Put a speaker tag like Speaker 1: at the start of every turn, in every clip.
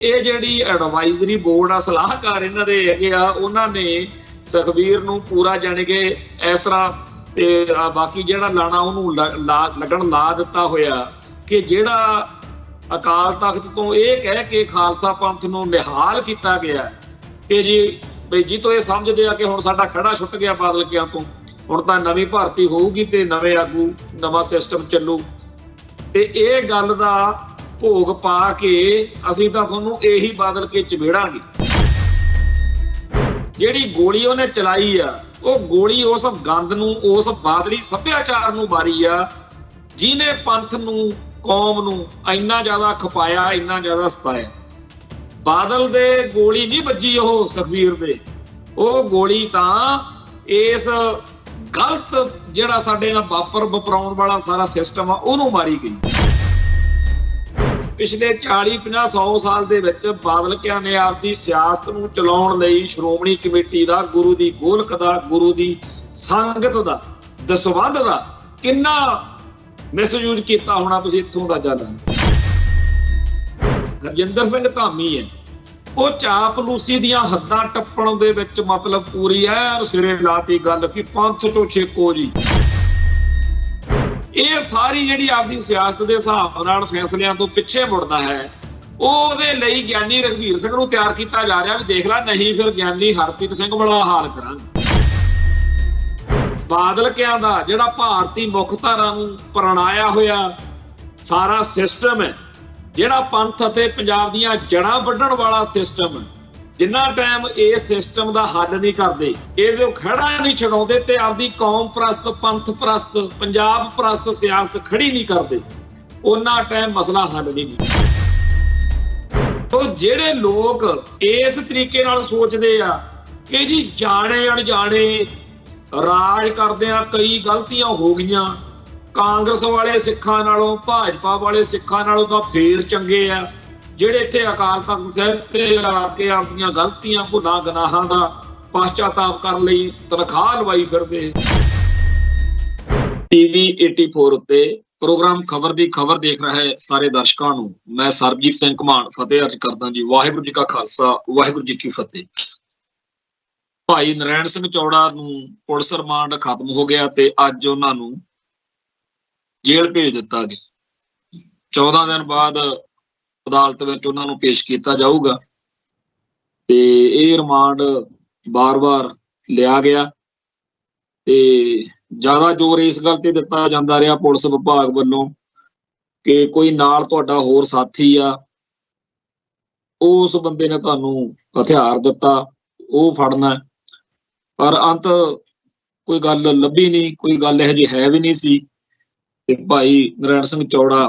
Speaker 1: ਇਹ ਜਿਹੜੀ advisory board ਆ, ਸਲਾਹਕਾਰ ਇਹਨਾਂ ਦੇ ਹੈਗੇ ਆ, ਉਹਨਾਂ ਨੇ ਸੁਖਬੀਰ ਨੂੰ ਪੂਰਾ ਜਾਣੀ ਕਿ ਇਸ ਤਰ੍ਹਾਂ ਤੇ ਬਾਕੀ ਜਿਹੜਾ ਲਾਣਾ ਉਹਨੂੰ ਲੱਗਣ ਲਾ ਦਿੱਤਾ ਹੋਇਆ ਕਿ ਜਿਹੜਾ ਅਕਾਲ ਤਖਤ ਤੋਂ ਇਹ ਕਹਿ ਕੇ ਖਾਲਸਾ ਪੰਥ ਨੂੰ ਨਿਹਾਲ ਕੀਤਾ ਗਿਆ ਕਿ ਜੀ ਬਈ ਜੀ ਤੋਂ ਇਹ ਸਮਝਦੇ ਆ ਕਿ ਹੁਣ ਸਾਡਾ ਖੜਾ ਛੁੱਟ ਗਿਆ ਬਾਦਲ ਕਿਆਂ ਤੋਂ, ਹੁਣ ਤਾਂ ਨਵੀਂ ਭਰਤੀ ਹੋਊਗੀ ਤੇ ਨਵੇਂ ਆਗੂ, ਨਵਾਂ ਸਿਸਟਮ ਚੱਲੂ। ਤੇ ਇਹ ਗੱਲ ਦਾ ਭੋਗ ਪਾ ਕੇ ਅਸੀਂ ਤਾਂ ਤੁਹਾਨੂੰ ਇਹੀ ਬਾਦਲ ਕੇ ਚਿਬੇੜਾਂਗੇ। ਜਿਹੜੀ ਗੋਲੀ ਉਹਨੇ ਚਲਾਈ ਆ, ਉਹ ਗੋਲੀ ਉਸ ਗੰਦ ਨੂੰ, ਉਸ ਬਾਦਲੀ ਸੱਭਿਆਚਾਰ ਨੂੰ ਮਾਰੀ ਆ ਜਿਹਨੇ ਪੰਥ ਨੂੰ, ਕੌਮ ਨੂੰ ਇੰਨਾ ਜ਼ਿਆਦਾ ਖਪਾਇਆ, ਇੰਨਾ ਜ਼ਿਆਦਾ ਸਤਾਇਆ। ਬਾਦਲ ਦੇ ਗੋਲੀ ਨਹੀਂ ਵੱਜੀ ਉਹ ਸੁਖਬੀਰ ਦੇ, ਉਹ ਗੋਲੀ ਤਾਂ ਇਸ ਗਲਤ ਜਿਹੜਾ ਸਾਡੇ ਨਾਲ ਵਾਪਰਾਉਣ ਵਾਲਾ ਸਾਰਾ ਸਿਸਟਮ ਆ ਉਹਨੂੰ ਮਾਰੀ ਗਈ। ਪਿਛਲੇ 40-50-100 ਸਾਲ ਦੇ ਵਿੱਚ ਬਾਦਲ ਕਿਆਂ ਨੇ ਆਪਦੀ ਸਿਆਸਤ ਨੂੰ ਚਲਾਉਣ ਲਈ ਸ਼੍ਰੋਮਣੀ ਕਮੇਟੀ ਦਾ, ਗੁਰੂ ਦੀ ਗੋਲਕ ਦਾ, ਗੁਰੂ ਦੀ ਸੰਗਤ ਦਾ, ਦਸਵੰਧ ਦਾ ਕਿੰਨਾ ਮਿਸਯੂਜ਼ ਕੀਤਾ ਹੋਣਾ, ਤੁਸੀਂ ਇੱਥੋਂ ਦਾ ਜਾਣੋ। ਹਰਜਿੰਦਰ ਸਿੰਘ ਧਾਮੀ ਹੈ, ਉਹ ਚਾਪਲੂਸੀ ਦੀਆਂ ਹੱਦਾਂ ਟੱਪਣ ਦੇ ਵਿੱਚ ਮਤਲਬ ਪੂਰੀ ਐ ਸਿਰੇ ਲਾਤੀ ਗੱਲ ਕਿ ਪੰਥ ਚੋਂ ਛੇਕੋ ਜੀ। ਇਹ ਸਾਰੀ ਜਿਹੜੀ ਆਪਦੀ ਸਿਆਸਤ ਦੇ ਹਿਸਾਬ ਨਾਲ ਫੈਸਲਿਆਂ ਤੋਂ ਪਿੱਛੇ ਮੁੜਦਾ ਹੈ, ਉਹਦੇ ਲਈ ਗਿਆਨੀ ਰਘਬੀਰ ਸਿੰਘ ਨੂੰ ਤਿਆਰ ਕੀਤਾ ਜਾ ਰਿਹਾ ਵੀ ਦੇਖ ਲੈ, ਨਹੀਂ ਫਿਰ ਗਿਆਨੀ ਹਰਪ੍ਰੀਤ ਸਿੰਘ ਵਾਲਾ ਹਾਲ ਕਰਾਂਗੇ। ਬਾਦਲ ਕਿਆਂ ਦਾ ਜਿਹੜਾ ਭਾਰਤੀ ਮੁੱਖ ਧਾਰਾ ਨੂੰ ਪ੍ਰਣਾਇਆ ਹੋਇਆ ਸਾਰਾ ਸਿਸਟਮ ਹੈ, ਜਿਹੜਾ ਪੰਥ ਅਤੇ ਪੰਜਾਬ ਦੀਆਂ ਜੜ੍ਹਾਂ ਵੱਢਣ ਵਾਲਾ ਸਿਸਟਮ, ਜਿੰਨਾ ਟਾਈਮ ਇਸ ਸਿਸਟਮ ਦਾ ਹੱਲ ਨਹੀਂ ਕਰਦੇ, ਇਹਦੇ ਖੜਾ ਨਹੀਂ ਛਡਾਉਂਦੇ ਤੇ ਆਪਦੀ ਕੌਮ ਪ੍ਰਸਤ, ਪੰਥ ਪ੍ਰਸਤ, ਪੰਜਾਬ ਪ੍ਰਸਤ ਸਿਆਸਤ ਖੜੀ ਨਹੀਂ ਕਰਦੇ, ਉਹਨਾਂ ਟਾਈਮ ਮਸਲਾ ਹੱਲ ਨਹੀਂ ਹੁੰਦਾ। ਤੋ ਜਿਹੜੇ ਲੋਕ ਇਸ ਤਰੀਕੇ ਨਾਲ ਸੋਚਦੇ ਆ ਕਿ ਜੀ ਜਾਣੇ ਅਣਜਾਣੇ ਰਾਜ ਕਰਦੇ ਆ, ਕਈ ਗਲਤੀਆਂ ਹੋ ਗਈਆਂ, ਕਾਂਗਰਸ ਵਾਲੇ ਸਿੱਖਾਂ ਨਾਲੋਂ, ਭਾਜਪਾ ਵਾਲੇ ਸਿੱਖਾਂ ਨਾਲੋਂ ਤਾਂ ਫੇਰ ਚੰਗੇ ਆ ਜਿਹੜੇ ਇੱਥੇ ਅਕਾਲ ਤਖਤ ਸਾਹਿਬ ਤੇ ਆ ਕੇ ਆਪਣੀਆਂ ਗਲਤੀਆਂ, ਭੁੱਲਾਂ, ਗੁਨਾਹਾਂ ਦਾ ਪਛਤਾਪ ਕਰਨ ਲਈ ਤਨਖਾਹ ਲਵਾਈ ਫਿਰਦੇ। TV 84 ਉੱਤੇ ਪ੍ਰੋਗਰਾਮ ਖਬਰ ਦੀ ਖਬਰ ਦੇਖ ਰਹੇ ਸਾਰੇ ਦਰਸ਼ਕਾਂ ਨੂੰ ਮੈਂ ਸਰਬਜੀਤ ਸਿੰਘ ਘਮਾਣ ਫਤਿਹ ਅਰਜ਼ ਕਰਦਾ ਜੀ। ਵਾਹਿਗੁਰੂ ਜੀ ਕਾ ਖਾਲਸਾ, ਵਾਹਿਗੁਰੂ ਜੀ ਕੀ ਫਤਿਹ। ਭਾਈ ਨਰੈਣ ਸਿੰਘ ਚੌੜਾ ਨੂੰ ਪੁਲਿਸ ਰਿਮਾਂਡ ਖਤਮ ਹੋ ਗਿਆ ਤੇ ਅੱਜ ਉਹਨਾਂ ਨੂੰ ਜੇਲ੍ਹ ਭੇਜ ਦਿੱਤਾ ਗਿਆ। 14 ਦਿਨ ਬਾਅਦ ਅਦਾਲਤ ਵਿੱਚ ਉਹਨਾਂ ਨੂੰ ਪੇਸ਼ ਕੀਤਾ ਜਾਊਗਾ ਤੇ ਇਹ ਰਿਮਾਂਡ ਬਾਰ-ਬਾਰ ਲਿਆ ਗਿਆ ਤੇ ਜ਼ਿਆਦਾ ਜ਼ੋਰ ਇਸ ਗੱਲ ਤੇ ਦਿੱਤਾ ਜਾਂਦਾ ਰਿਹਾ ਪੁਲਿਸ ਵਿਭਾਗ ਵੱਲੋਂ ਕਿ ਕੋਈ ਨਾਲ ਤੁਹਾਡਾ ਹੋਰ ਸਾਥੀ ਆ, ਉਸ ਬੰਦੇ ਨੇ ਤੁਹਾਨੂੰ ਹਥਿਆਰ ਦਿੱਤਾ, ਉਹ ਫੜਨਾ, ਪਰ ਅੰਤ ਕੋਈ ਗੱਲ ਲੱਭੀ ਨਹੀਂ, ਕੋਈ ਗੱਲ ਇਹੋ ਜਿਹੀ ਹੈ ਵੀ ਨਹੀਂ ਸੀ ਤੇ ਭਾਈ ਨਰੈਣ ਸਿੰਘ ਚੌੜਾ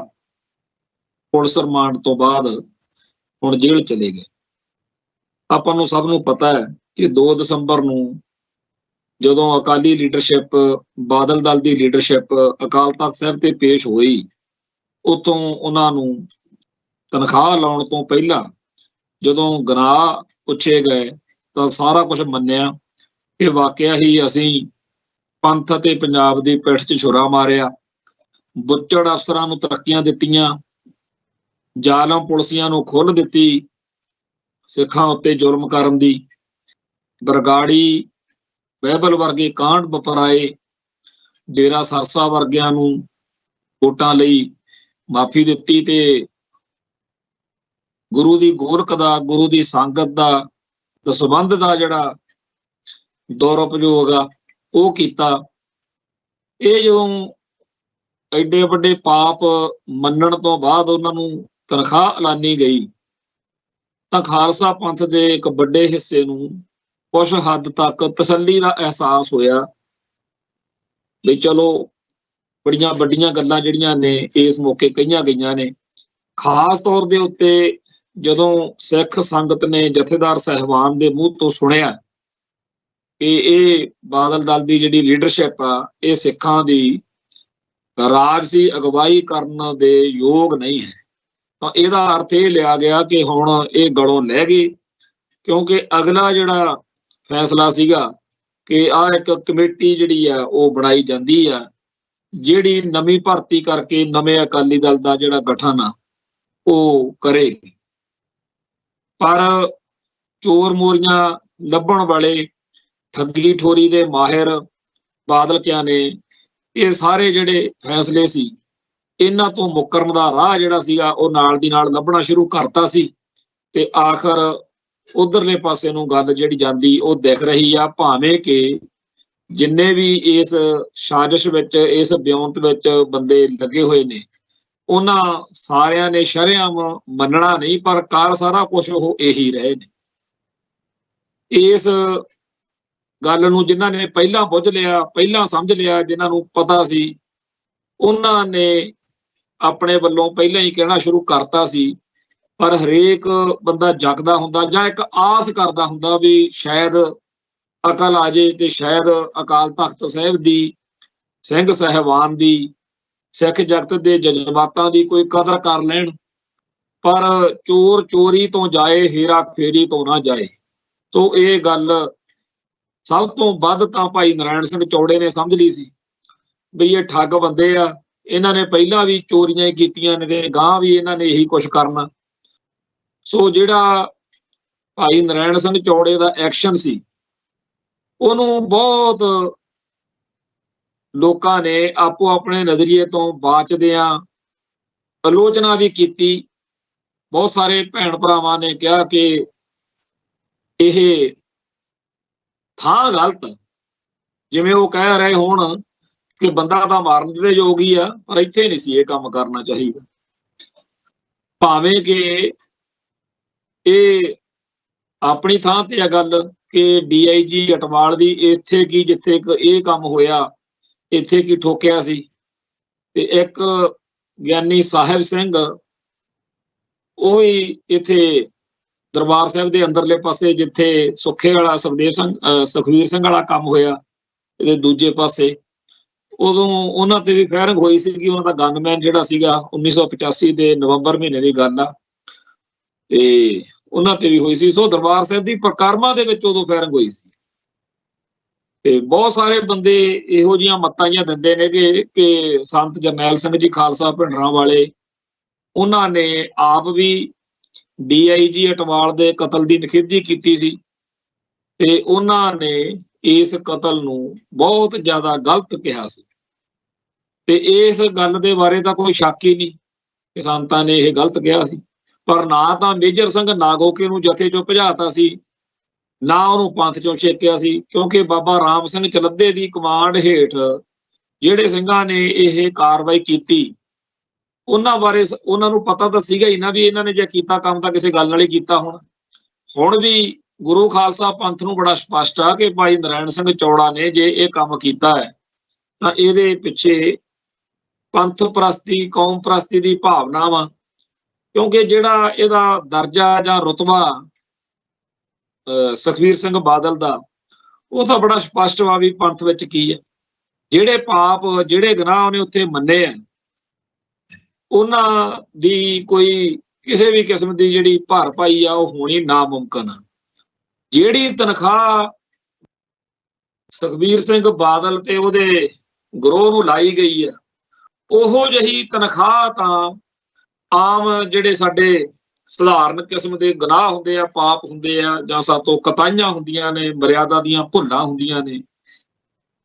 Speaker 1: ਪੁਲਿਸ ਰਿਮਾਂਡ ਤੋਂ ਬਾਅਦ ਹੁਣ ਜੇਲ੍ਹ ਚਲੇ ਗਏ। ਆਪਾਂ ਨੂੰ ਸਭ ਨੂੰ ਪਤਾ ਹੈ ਕਿ 2 ਦਸੰਬਰ ਨੂੰ ਜਦੋਂ ਅਕਾਲੀ ਲੀਡਰਸ਼ਿਪ, ਬਾਦਲ ਦਲ ਦੀ ਲੀਡਰਸ਼ਿਪ ਅਕਾਲ ਤਖਤ ਸਾਹਿਬ ਤੇ ਪੇਸ਼ ਹੋਈ, ਉਤੋਂ ਉਹਨਾਂ ਨੂੰ ਤਨਖਾਹ ਲਾਉਣ ਤੋਂ ਪਹਿਲਾਂ ਜਦੋਂ ਗੁਨਾਹ ਪੁੱਛੇ ਗਏ ਤਾਂ ਸਾਰਾ ਕੁਝ ਮੰਨਿਆ ਕਿ ਵਾਕਿਆ ਹੀ ਅਸੀਂ ਪੰਥ ਅਤੇ ਪੰਜਾਬ ਦੀ ਪਿੱਠ 'ਚ ਛੁਰਾ ਮਾਰਿਆ, ਬੁੱਚੜ ਅਫਸਰਾਂ ਨੂੰ ਤਰੱਕੀਆਂ ਦਿੱਤੀਆਂ, ਜ਼ਾਲਮ ਪੁਲਸੀਆਂ ਨੂੰ ਖੁੱਲ੍ਹ ਦਿੱਤੀ ਸਿੱਖਾਂ ਉੱਤੇ ਜ਼ੁਲਮ ਕਰਨ ਦੀ, ਬਰਗਾੜੀ, ਬਹਿਬਲ ਵਰਗੇ ਕਾਂਡ ਵਪਰਾਏ, ਡੇਰਾ ਸਰਸਾ ਵਰਗਿਆਂ ਨੂੰ ਵੋਟਾਂ ਲਈ ਮਾਫੀ ਦਿੱਤੀ ਤੇ ਗੁਰੂ ਦੀ ਗੋਲਕ ਦਾ, ਗੁਰੂ ਦੀ ਸੰਗਤ ਦਾ, ਦਸਵੰਧ ਦਾ ਜਿਹੜਾ ਦੁਰਉਪਯੋਗ ਆ ਉਹ ਕੀਤਾ। ਇਹ ਜਦੋਂ ਐਡੇ ਵੱਡੇ ਪਾਪ ਮੰਨਣ ਤੋਂ ਬਾਅਦ ਉਹਨਾਂ ਨੂੰ ਤਨਖਾਹ ਐਲਾਨੀ ਗਈ ਤਾਂ ਖਾਲਸਾ ਪੰਥ ਦੇ ਇੱਕ ਵੱਡੇ ਹਿੱਸੇ ਨੂੰ ਕੁਛ ਹੱਦ ਤੱਕ ਤਸੱਲੀ ਦਾ ਅਹਿਸਾਸ ਹੋਇਆ ਵੀ ਚਲੋ ਬੜੀਆਂ ਵੱਡੀਆਂ ਗੱਲਾਂ ਜਿਹੜੀਆਂ ਨੇ ਇਸ ਮੌਕੇ ਕਹੀਆਂ ਗਈਆਂ ਨੇ। ਖਾਸ ਤੌਰ ਦੇ ਉੱਤੇ ਜਦੋਂ ਸਿੱਖ ਸੰਗਤ ਨੇ ਜਥੇਦਾਰ ਸਾਹਿਬਾਨ ਦੇ ਮੂੰਹ ਤੋਂ ਸੁਣਿਆ ਕਿ ਇਹ ਬਾਦਲ ਦਲ ਦੀ ਜਿਹੜੀ ਲੀਡਰਸ਼ਿਪ ਆ ਇਹ ਸਿੱਖਾਂ ਦੀ ਰਾਜਸੀ ਅਗਵਾਈ ਕਰਨ ਦੇ ਯੋਗ ਨਹੀਂ ਹੈ, ਤਾਂ ਇਹਦਾ ਅਰਥ ਇਹ ਲਿਆ ਗਿਆ ਕਿ ਹੁਣ ਇਹ ਗਲੋਂ ਲੈ ਗਏ, ਕਿਉਂਕਿ ਅਗਲਾ ਜਿਹੜਾ ਫੈਸਲਾ ਸੀਗਾ ਕਿ ਆਹ ਇੱਕ ਕਮੇਟੀ ਜਿਹੜੀ ਆ ਉਹ ਬਣਾਈ ਜਾਂਦੀ ਆ ਜਿਹੜੀ ਨਵੀਂ ਭਰਤੀ ਕਰਕੇ ਨਵੇਂ ਅਕਾਲੀ ਦਲ ਦਾ ਜਿਹੜਾ ਗਠਨ ਆ ਉਹ ਕਰੇਗੀ। पर चोर मोरियां ਲੱਭਣ वाले ठगी ठोरी दे माहिर बादलकियां ने ये सारे ਜਿਹੜੇ फैसले सी ਇਹਨਾਂ ਤੋਂ ਮੁਕਰਨ ਦਾ ਰਾਹ ਜਿਹੜਾ ਸੀਗਾ ਉਹ ਨਾਲ ਦੀ ਨਾਲ ਲੱਭਣਾ ਸ਼ੁਰੂ ਕਰਤਾ ਸੀ ਤੇ ਆਖਰ ਉਧਰਲੇ ਪਾਸੇ ਨੂੰ ਗੱਲ ਜਿਹੜੀ ਜਾਂਦੀ ਉਹ ਦਿਖ ਰਹੀ ਆ। ਭਾਵੇਂ ਕਿ ਜਿੰਨੇ ਵੀ ਇਸ ਸਾਜ਼ਿਸ਼ ਵਿੱਚ ਇਸ ਬਿਉਂਤ ਵਿੱਚ ਬੰਦੇ ਲੱਗੇ ਹੋਏ ਨੇ ਉਹਨਾਂ ਸਾਰਿਆਂ ਨੇ ਸ਼ਰੇਆਮ ਮੰਨਣਾ ਨਹੀਂ, ਪਰ ਕਰ ਸਾਰਾ ਕੁਝ ਉਹ ਇਹੀ ਰਹੇ ਨੇ। ਇਸ ਗੱਲ ਨੂੰ ਜਿਨ੍ਹਾਂ ਨੇ ਪਹਿਲਾਂ ਬੁੱਝ ਲਿਆ, ਪਹਿਲਾਂ ਸਮਝ ਲਿਆ, ਜਿਨ੍ਹਾਂ ਨੂੰ ਪਤਾ ਸੀ, ਉਹਨਾਂ ਨੇ ਆਪਣੇ ਵੱਲੋਂ ਪਹਿਲਾਂ ਹੀ ਕਹਿਣਾ ਸ਼ੁਰੂ ਕਰਤਾ ਸੀ। ਪਰ ਹਰੇਕ ਬੰਦਾ ਜਗਦਾ ਹੁੰਦਾ ਜਾਂ ਇੱਕ ਆਸ ਕਰਦਾ ਹੁੰਦਾ ਵੀ ਸ਼ਾਇਦ ਅਕਲ ਆ ਜੇ ਤੇ ਸ਼ਾਇਦ ਅਕਾਲ ਤਖਤ ਸਾਹਿਬ ਦੀ, ਸਿੰਘ ਸਾਹਿਬਾਨ ਦੀ, ਸਿੱਖ ਜਗਤ ਦੇ ਜਜ਼ਬਾਤਾਂ ਦੀ ਕੋਈ ਕਦਰ ਕਰ ਲੈਣ। ਪਰ ਚੋਰ ਚੋਰੀ ਤੋਂ ਜਾਏ, ਹੇਰਾ ਫੇਰੀ ਤੋਂ ਨਾ ਜਾਏ। ਸੋ ਇਹ ਗੱਲ ਸਭ ਤੋਂ ਵੱਧ ਤਾਂ ਭਾਈ ਨਰਾਇਣ ਸਿੰਘ ਚੌੜੇ ਨੇ ਸਮਝ ਲਈ ਸੀ ਵੀ ਇਹ ਠੱਗ ਬੰਦੇ ਆ, ਇਹਨਾਂ ਨੇ ਪਹਿਲਾਂ ਵੀ ਚੋਰੀਆਂ ਹੀ ਕੀਤੀਆਂ ਨੇ, ਗਾਂ ਵੀ ਇਹਨਾਂ ਨੇ ਇਹੀ ਕੁਛ ਕਰਨਾ। ਸੋ ਜਿਹੜਾ ਭਾਈ ਨਰਾਇਣ ਸਿੰਘ ਚੌੜੇ ਦਾ ਐਕਸ਼ਨ ਸੀ ਉਹਨੂੰ ਬਹੁਤ ਲੋਕਾਂ ਨੇ ਆਪੋ ਆਪਣੇ ਨਜ਼ਰੀਏ ਤੋਂ ਬਾਚਦਿਆਂ ਆਲੋਚਨਾ ਵੀ ਕੀਤੀ। ਬਹੁਤ ਸਾਰੇ ਭੈਣ ਭਰਾਵਾਂ ਨੇ ਕਿਹਾ ਕਿ ਇਹ ਥਾਂ ਗਲਤ, ਜਿਵੇਂ ਉਹ ਕਹਿ ਰਹੇ ਹੋਣ ਕਿ ਬੰਦਾ ਤਾਂ ਮਾਰਨ ਦੇ ਯੋਗ ਹੀ ਆ, ਪਰ ਇੱਥੇ ਨਹੀਂ ਸੀ ਇਹ ਕੰਮ ਕਰਨਾ ਚਾਹੀਦਾ। ਭਾਵੇਂ ਕਿ ਇਹ ਆਪਣੀ ਥਾਂ ਤੇ ਆ ਗੱਲ ਕਿ DIG ਅਟਵਾਲ ਦੀ ਇੱਥੇ ਕੀ, ਜਿੱਥੇ ਇਹ ਕੰਮ ਹੋਇਆ ਇੱਥੇ ਕੀ ਠੋਕਿਆ ਸੀ। ਤੇ ਇੱਕ ਗਿਆਨੀ ਸਾਹਿਬ ਸਿੰਘ ਉਹ ਵੀ ਇੱਥੇ ਦਰਬਾਰ ਸਾਹਿਬ ਦੇ ਅੰਦਰਲੇ ਪਾਸੇ ਜਿੱਥੇ ਸੁੱਖੇ ਵਾਲਾ ਸੁਖਵੀਰ ਸਿੰਘ ਵਾਲਾ ਕੰਮ ਹੋਇਆ, ਇਹਦੇ ਦੂਜੇ ਪਾਸੇ ਉਦੋਂ ਉਹਨਾਂ ਤੇ ਵੀ ਫਾਇਰਿੰਗ ਹੋਈ ਸੀ ਕਿ ਉਹਨਾਂ ਦਾ ਗਨਮੈਨ ਜਿਹੜਾ ਸੀਗਾ 1985 ਦੇ ਨਵੰਬਰ ਮਹੀਨੇ ਦੀ ਗੱਲ ਆ, ਤੇ ਉਹਨਾਂ ਤੇ ਵੀ ਹੋਈ ਸੀ। ਸੋ ਦਰਬਾਰ ਸਾਹਿਬ ਦੀ ਪ੍ਰਕਰਮਾਂ ਦੇ ਵਿੱਚ ਉਦੋਂ ਫਾਇਰਿੰਗ ਹੋਈ ਸੀ। ਤੇ ਬਹੁਤ ਸਾਰੇ ਬੰਦੇ ਇਹੋ ਜਿਹੀਆਂ ਮੱਤਾਂ ਜਿਹੀਆਂ ਦਿੰਦੇ ਨੇ ਕਿ ਸੰਤ ਜਰਨੈਲ ਸਿੰਘ ਜੀ ਖਾਲਸਾ ਭਿੰਡਰਾਂ ਵਾਲੇ, ਉਹਨਾਂ ਨੇ ਆਪ ਵੀ DIG ਅਟਵਾਲ ਦੇ ਕਤਲ ਦੀ ਨਿਖੇਧੀ ਕੀਤੀ ਸੀ ਤੇ ਉਹਨਾਂ ਨੇ ਇਸ ਕਤਲ ਨੂੰ ਬਹੁਤ ਜ਼ਿਆਦਾ ਗਲਤ ਕਿਹਾ ਸੀ। ਤੇ ਇਸ ਗੱਲ ਦੇ ਬਾਰੇ ਤਾਂ ਕੋਈ ਸ਼ੱਕ ਹੀ ਨਹੀਂ ਕਿ ਸੰਤਾਂ ਨੇ ਇਹ ਗਲਤ ਕਿਹਾ ਸੀ। ਪਰ ਨਾ ਤਾਂ ਮੇਜਰ ਸਿੰਘ ਨਾਗੋਕੇ ਨੂੰ ਜਥੇ ਚੋਂ ਭਜਾਤਾ ਸੀ, ਨਾ ਉਹਨੂੰ ਪੰਥ ਚੋਂ ਛੇਕਿਆ ਸੀ, ਕਿਉਂਕਿ ਬਾਬਾ ਰਾਮ ਸਿੰਘ ਚਲੱਦੇ ਦੀ ਕਮਾਂਡ ਹੇਠ ਜਿਹੜੇ ਸਿੰਘਾਂ ਨੇ ਇਹ ਕਾਰਵਾਈ ਕੀਤੀ ਉਹਨਾਂ ਬਾਰੇ ਉਹਨਾਂ ਨੂੰ ਪਤਾ ਤਾਂ ਸੀਗਾ ਹੀ ਨਾ ਵੀ ਇਹਨਾਂ ਨੇ ਜੇ ਕੀਤਾ ਕੰਮ ਤਾਂ ਕਿਸੇ ਗੱਲ ਨਾਲ ਹੀ ਕੀਤਾ। ਹੁਣ ਵੀ ਗੁਰੂ ਖਾਲਸਾ ਪੰਥ ਨੂੰ ਬੜਾ ਸਪਸ਼ਟ ਆ ਕਿ ਭਾਈ ਨਰਾਇਣ ਸਿੰਘ ਚੌੜਾ ਨੇ ਜੇ ਇਹ ਕੰਮ ਕੀਤਾ ਹੈ ਤਾਂ ਇਹਦੇ ਪਿੱਛੇ ਪੰਥ ਪ੍ਰਸਤੀ, ਕੌਮ ਪ੍ਰਸਤੀ ਦੀ ਭਾਵਨਾ ਵਾ। ਕਿਉਂਕਿ ਜਿਹੜਾ ਇਹਦਾ ਦਰਜਾ ਜਾਂ ਰੁਤਬਾ ਸੁਖਵੀਰ ਸਿੰਘ ਬਾਦਲ ਦਾ, ਉਹ ਤਾਂ ਬੜਾ ਸਪਸ਼ਟ ਵਾ ਵੀ ਪੰਥ ਵਿੱਚ ਕੀ ਹੈ। ਜਿਹੜੇ ਪਾਪ, ਜਿਹੜੇ ਗੁਨਾਹ ਉਹਨੇ ਉੱਥੇ ਮੰਨੇ ਆ, ਉਹਨਾਂ ਦੀ ਕੋਈ ਕਿਸੇ ਵੀ ਕਿਸਮ ਦੀ ਜਿਹੜੀ ਭਰਪਾਈ ਆ ਉਹ ਹੋਣੀ ਨਾਮੁਮਕਿਨ ਆ। ਜਿਹੜੀ ਤਨਖਾਹ ਸੁਖਬੀਰ ਸਿੰਘ ਬਾਦਲ ਤੇ ਉਹਦੇ ਗਰੋਹ ਨੂੰ ਲਾਈ ਗਈ ਆ, ਉਹੋ ਜਿਹੀ ਤਨਖਾਹ ਤਾਂ ਆਮ ਜਿਹੜੇ ਸਾਡੇ ਸਧਾਰਨ ਕਿਸਮ ਦੇ ਗੁਨਾਹ ਹੁੰਦੇ ਆ, ਪਾਪ ਹੁੰਦੇ ਆ, ਜਾਂ ਸਾਤੋਂ ਕਤਾਈਆਂ ਹੁੰਦੀਆਂ ਨੇ, ਮਰਿਆਦਾ ਦੀਆਂ ਭੁੱਲਾਂ ਹੁੰਦੀਆਂ ਨੇ,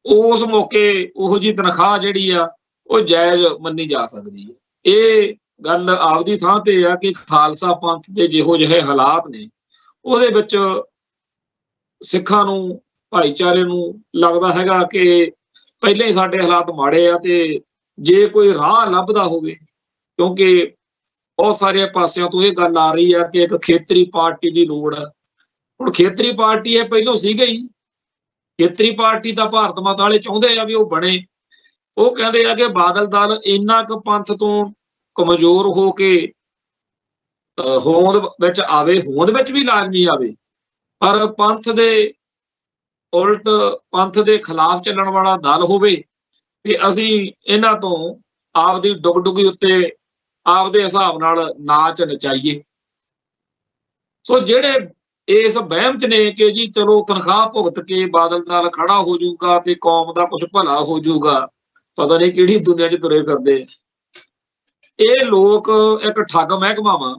Speaker 1: ਉਸ ਮੌਕੇ ਉਹੋ ਜਿਹੀ ਤਨਖਾਹ ਜਿਹੜੀ ਆ ਉਹ ਜਾਇਜ਼ ਮੰਨੀ ਜਾ ਸਕਦੀ ਹੈ। ਇਹ ਗੱਲ ਆਪਦੀ ਥਾਂ ਤੇ ਆ ਕਿ ਖਾਲਸਾ ਪੰਥ ਦੇ ਜਿਹੋ ਜਿਹੇ ਹਾਲਾਤ ਨੇ ਉਹਦੇ ਵਿੱਚ ਸਿੱਖਾਂ ਨੂੰ, ਭਾਈਚਾਰੇ ਨੂੰ ਲੱਗਦਾ ਹੈਗਾ ਕਿ ਪਹਿਲਾਂ ਹੀ ਸਾਡੇ ਹਾਲਾਤ ਮਾੜੇ ਆ ਤੇ ਜੇ ਕੋਈ ਰਾਹ ਲੱਭਦਾ ਹੋਵੇ, ਕਿਉਂਕਿ ਬਹੁਤ ਸਾਰੇ ਪਾਸਿਆਂ ਤੋਂ ਇਹ ਗੱਲ ਆ ਰਹੀ ਆ ਕਿ ਇੱਕ ਖੇਤਰੀ ਪਾਰਟੀ ਦੀ ਲੋੜ ਆ। ਹੁਣ ਖੇਤਰੀ ਪਾਰਟੀ ਇਹ ਪਹਿਲਾਂ ਸੀਗਾ ਹੀ, ਖੇਤਰੀ ਪਾਰਟੀ ਦਾ ਭਾਰਤ ਮਾਤਾ ਵਾਲੇ ਚਾਹੁੰਦੇ ਆ ਵੀ ਉਹ ਬਣੇ। ਉਹ ਕਹਿੰਦੇ ਆ ਕਿ ਬਾਦਲ ਦਲ ਇੰਨਾ ਕੁ ਪੰਥ ਤੋਂ ਕਮਜ਼ੋਰ ਹੋ ਕੇ ਹੋਂਦ ਵਿੱਚ ਆਵੇ, ਹੋਂਦ ਵਿੱਚ ਵੀ ਲਾਜ਼ਮੀ ਆਵੇ, ਪਰ ਪੰਥ ਦੇ ਉਲਟ, ਪੰਥ ਦੇ ਖਿਲਾਫ ਚੱਲਣ ਵਾਲਾ ਦਲ ਹੋਵੇ ਤੇ ਅਸੀਂ ਇਹਨਾਂ ਤੋਂ ਆਪਦੀ ਡੁਗਡੁਗੀ ਉੱਤੇ ਆਪਦੇ ਹਿਸਾਬ ਨਾਲ ਨਾਚ ਨਚਾਈਏ। ਸੋ ਜਿਹੜੇ ਇਸ ਵਹਿਮ ਚ ਨੇ ਕਿ ਜੀ ਚਲੋ ਤਨਖਾਹ ਭੁਗਤ ਕੇ ਬਾਦਲ ਦਲ ਖੜਾ ਹੋ ਜਾਊਗਾ ਤੇ ਕੌਮ ਦਾ ਕੁਝ ਭਲਾ ਹੋ ਜਾਊਗਾ, ਪਤਾ ਨਹੀਂ ਕਿਹੜੀ ਦੁਨੀਆ 'ਚ ਤੁਰੇ ਫਿਰਦੇ। ਇਹ ਲੋਕ ਇੱਕ ਠੱਗ ਮਹਿਕਮਾ ਵਾ,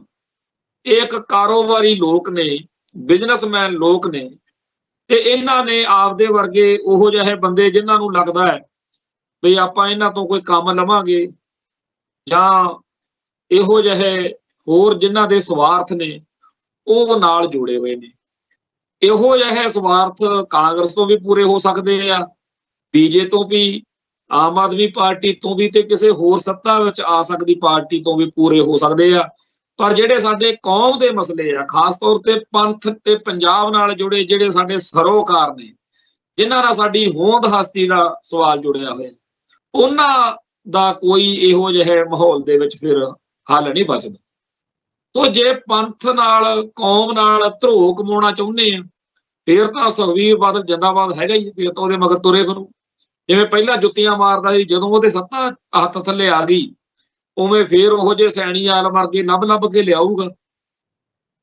Speaker 1: ਇਹ ਇੱਕ ਕਾਰੋਬਾਰੀ ਲੋਕ ਨੇ, ਬਿਜ਼ਨਸਮੈਨ ਲੋਕ ਨੇ, ਤੇ ਇਹਨਾਂ ਨੇ ਆਪਦੇ ਵਰਗੇ ਉਹੋ ਜਿਹੇ ਬੰਦੇ ਜਿਨ੍ਹਾਂ ਨੂੰ ਲੱਗਦਾ ਹੈ ਵੀ ਆਪਾਂ ਇਹਨਾਂ ਤੋਂ ਕੋਈ ਕੰਮ ਲਵਾਂਗੇ, ਜਾਂ ਇਹੋ ਜਿਹੇ ਹੋਰ ਜਿਨ੍ਹਾਂ ਦੇ ਸਵਾਰਥ ਨੇ ਉਹ ਨਾਲ ਜੁੜੇ ਹੋਏ ਨੇ। ਇਹੋ ਜਿਹੇ ਸਵਾਰਥ ਕਾਂਗਰਸ ਤੋਂ ਵੀ ਪੂਰੇ ਹੋ ਸਕਦੇ ਆ, ਬੀਜੇ ਤੋਂ ਵੀ, ਆਮ ਆਦਮੀ ਪਾਰਟੀ ਤੋਂ ਵੀ, ਤੇ ਕਿਸੇ ਹੋਰ ਸੱਤਾ ਵਿੱਚ ਆ ਸਕਦੀ ਪਾਰਟੀ ਤੋਂ ਵੀ ਪੂਰੇ ਹੋ ਸਕਦੇ ਆ। ਪਰ ਜਿਹੜੇ ਸਾਡੇ ਕੌਮ ਦੇ ਮਸਲੇ ਆ, ਖਾਸ ਤੌਰ ਤੇ ਪੰਥ ਤੇ ਪੰਜਾਬ ਨਾਲ ਜੁੜੇ ਜਿਹੜੇ ਸਾਡੇ ਸਰੋਕਾਰ ਨੇ, ਜਿਨ੍ਹਾਂ ਨਾਲ ਸਾਡੀ ਹੋਂਦ ਹਸਤੀ ਦਾ ਸਵਾਲ ਜੁੜਿਆ ਹੋਇਆ, ਉਹਨਾਂ ਦਾ ਕੋਈ ਇਹੋ ਜਿਹੇ ਮਾਹੌਲ ਦੇ ਵਿੱਚ ਫਿਰ ਹੱਲ ਨਹੀਂ ਬਚਦਾ। ਸੋ ਜੇ ਪੰਥ ਨਾਲ, ਕੌਮ ਨਾਲ ਧਰੋਹ ਕਮਾਉਣਾ ਚਾਹੁੰਦੇ ਆ, ਫਿਰ ਤਾਂ ਸੁਖਬੀਰ ਬਾਦਲ ਜਿੰਦਾਬਾਦ ਹੈਗਾ ਹੀ, ਫਿਰ ਤਾਂ ਉਹਦੇ ਮਗਰ ਤੁਰੇ ਫਿਰੋ। ਜਿਵੇਂ ਪਹਿਲਾਂ ਜੁੱਤੀਆਂ ਮਾਰਦਾ ਸੀ, ਜਦੋਂ ਉਹਦੇ ਸੱਤਾ ਹੱਥ ਥੱਲੇ ਆ ਗਈ, ਉਵੇਂ ਫੇਰ ਉਹੋ ਜਿਹੇ ਸੈਣੀ ਆਲਮ ਵਰਗੇ ਲੱਭ ਕੇ ਲਿਆਊਗਾ।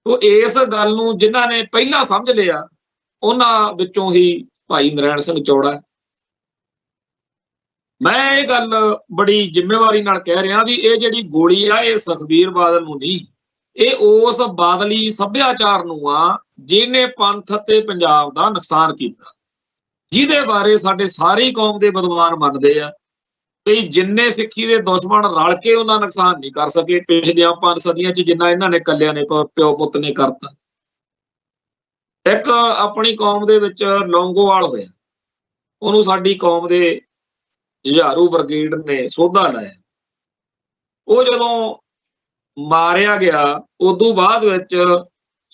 Speaker 1: ਤੋ ਇਸ ਗੱਲ ਨੂੰ ਜਿਨ੍ਹਾਂ ਨੇ ਪਹਿਲਾਂ ਸਮਝ ਲਿਆ, ਉਹਨਾਂ ਵਿੱਚੋਂ ਹੀ ਭਾਈ ਨਰੈਣ ਸਿੰਘ ਚੌੜਾ। ਮੈਂ ਇਹ ਗੱਲ ਬੜੀ ਜ਼ਿੰਮੇਵਾਰੀ ਨਾਲ ਕਹਿ ਰਿਹਾ ਵੀ ਇਹ ਜਿਹੜੀ ਗੋਲੀ ਆ, ਇਹ ਸੁਖਬੀਰ ਬਾਦਲ ਨੂੰ ਨਹੀਂ, ਇਹ ਉਸ ਬਾਦਲੀ ਸੱਭਿਆਚਾਰ ਨੂੰ ਆ ਜਿਹਨੇ ਪੰਥ ਅਤੇ ਪੰਜਾਬ ਦਾ ਨੁਕਸਾਨ ਕੀਤਾ, ਜਿਹਦੇ ਬਾਰੇ ਸਾਡੇ ਸਾਰੀ ਕੌਮ ਦੇ ਵਿਦਵਾਨ ਮੰਨਦੇ ਆ ਵੀ ਜਿੰਨੇ ਸਿੱਖੀ ਦੇ ਦੁਸ਼ਮਣ ਰਲ ਕੇ ਉਹਨਾਂ ਨੁਕਸਾਨ ਨਹੀਂ ਕਰ ਸਕੇ ਪਿਛਲੀਆਂ 5 ਸਦੀਆਂ 'ਚ, ਜਿੰਨਾ ਇਹਨਾਂ ਨੇ ਇਕੱਲਿਆਂ ਨੇ ਪਿਓ ਪੁੱਤ ਨੇ ਕਰਤਾ। ਇੱਕ ਆਪਣੀ ਕੌਮ ਦੇ ਵਿੱਚ ਲੌਂਗੋਵਾਲ ਹੋਇਆ, ਉਹਨੂੰ ਸਾਡੀ ਕੌਮ ਦੇ ਜੁਝਾਰੂ ਬ੍ਰਿਗੇਡ ਨੇ ਸੋਧਾ ਲਾਇਆ। ਉਹ ਜਦੋਂ ਮਾਰਿਆ ਗਿਆ, ਉਦੋਂ ਬਾਅਦ ਵਿੱਚ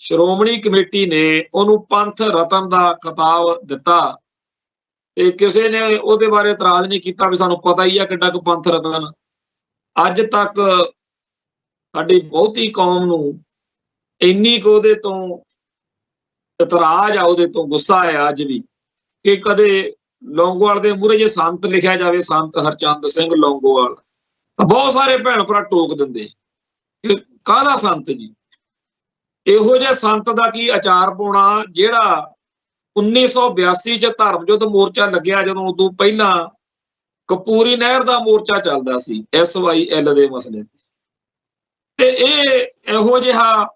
Speaker 1: ਸ਼੍ਰੋਮਣੀ ਕਮੇਟੀ ਨੇ ਉਹਨੂੰ ਪੰਥ ਰਤਨ ਦਾ ਖਿਤਾਬ ਦਿੱਤਾ, ਤੇ ਕਿਸੇ ਨੇ ਉਹਦੇ ਬਾਰੇ ਇਤਰਾਜ਼ ਨਹੀਂ ਕੀਤਾ ਵੀ ਸਾਨੂੰ ਪਤਾ ਹੀ ਆ ਕਿੱਡਾ ਕੁ ਪੰਥ ਰਤਨ। ਅੱਜ ਤੱਕ ਸਾਡੀ ਬਹੁਤੀ ਕੌਮ ਨੂੰ ਇੰਨੀ ਕੁ ਉਹਦੇ ਤੋਂ ਇਤਰਾਜ਼ ਆ, ਉਹਦੇ ਤੋਂ ਗੁੱਸਾ ਆ ਅੱਜ ਵੀ, ਕਿ ਕਦੇ ਲੌਂਗੋਵਾਲ ਦੇ ਮੂਹਰੇ ਜੇ ਸੰਤ ਲਿਖਿਆ ਜਾਵੇ, ਸੰਤ ਹਰਚੰਦ ਸਿੰਘ ਲੌਂਗੋਵਾਲ, ਤਾਂ ਬਹੁਤ ਸਾਰੇ ਭੈਣ ਭਰਾ ਟੋਕ ਦਿੰਦੇ ਕਿ ਕਾਹਦਾ ਸੰਤ ਜੀ। ਇਹੋ ਜਿਹੇ ਸੰਤ ਦਾ ਕੀ ਅਚਾਰ ਪਾਉਣਾ ਜਿਹੜਾ 1982 ਚ ਧਰਮ ਯੁੱਧ ਮੋਰਚਾ ਲੱਗਿਆ, ਜਦੋਂ ਉਦੋਂ ਪਹਿਲਾਂ ਕਪੂਰੀ ਨਹਿਰ ਦਾ ਮੋਰਚਾ ਚੱਲਦਾ ਸੀ SYL ਦੇ ਮਸਲੇ ਤੇ ਇਹ ਇਹੋ ਜਿਹਾ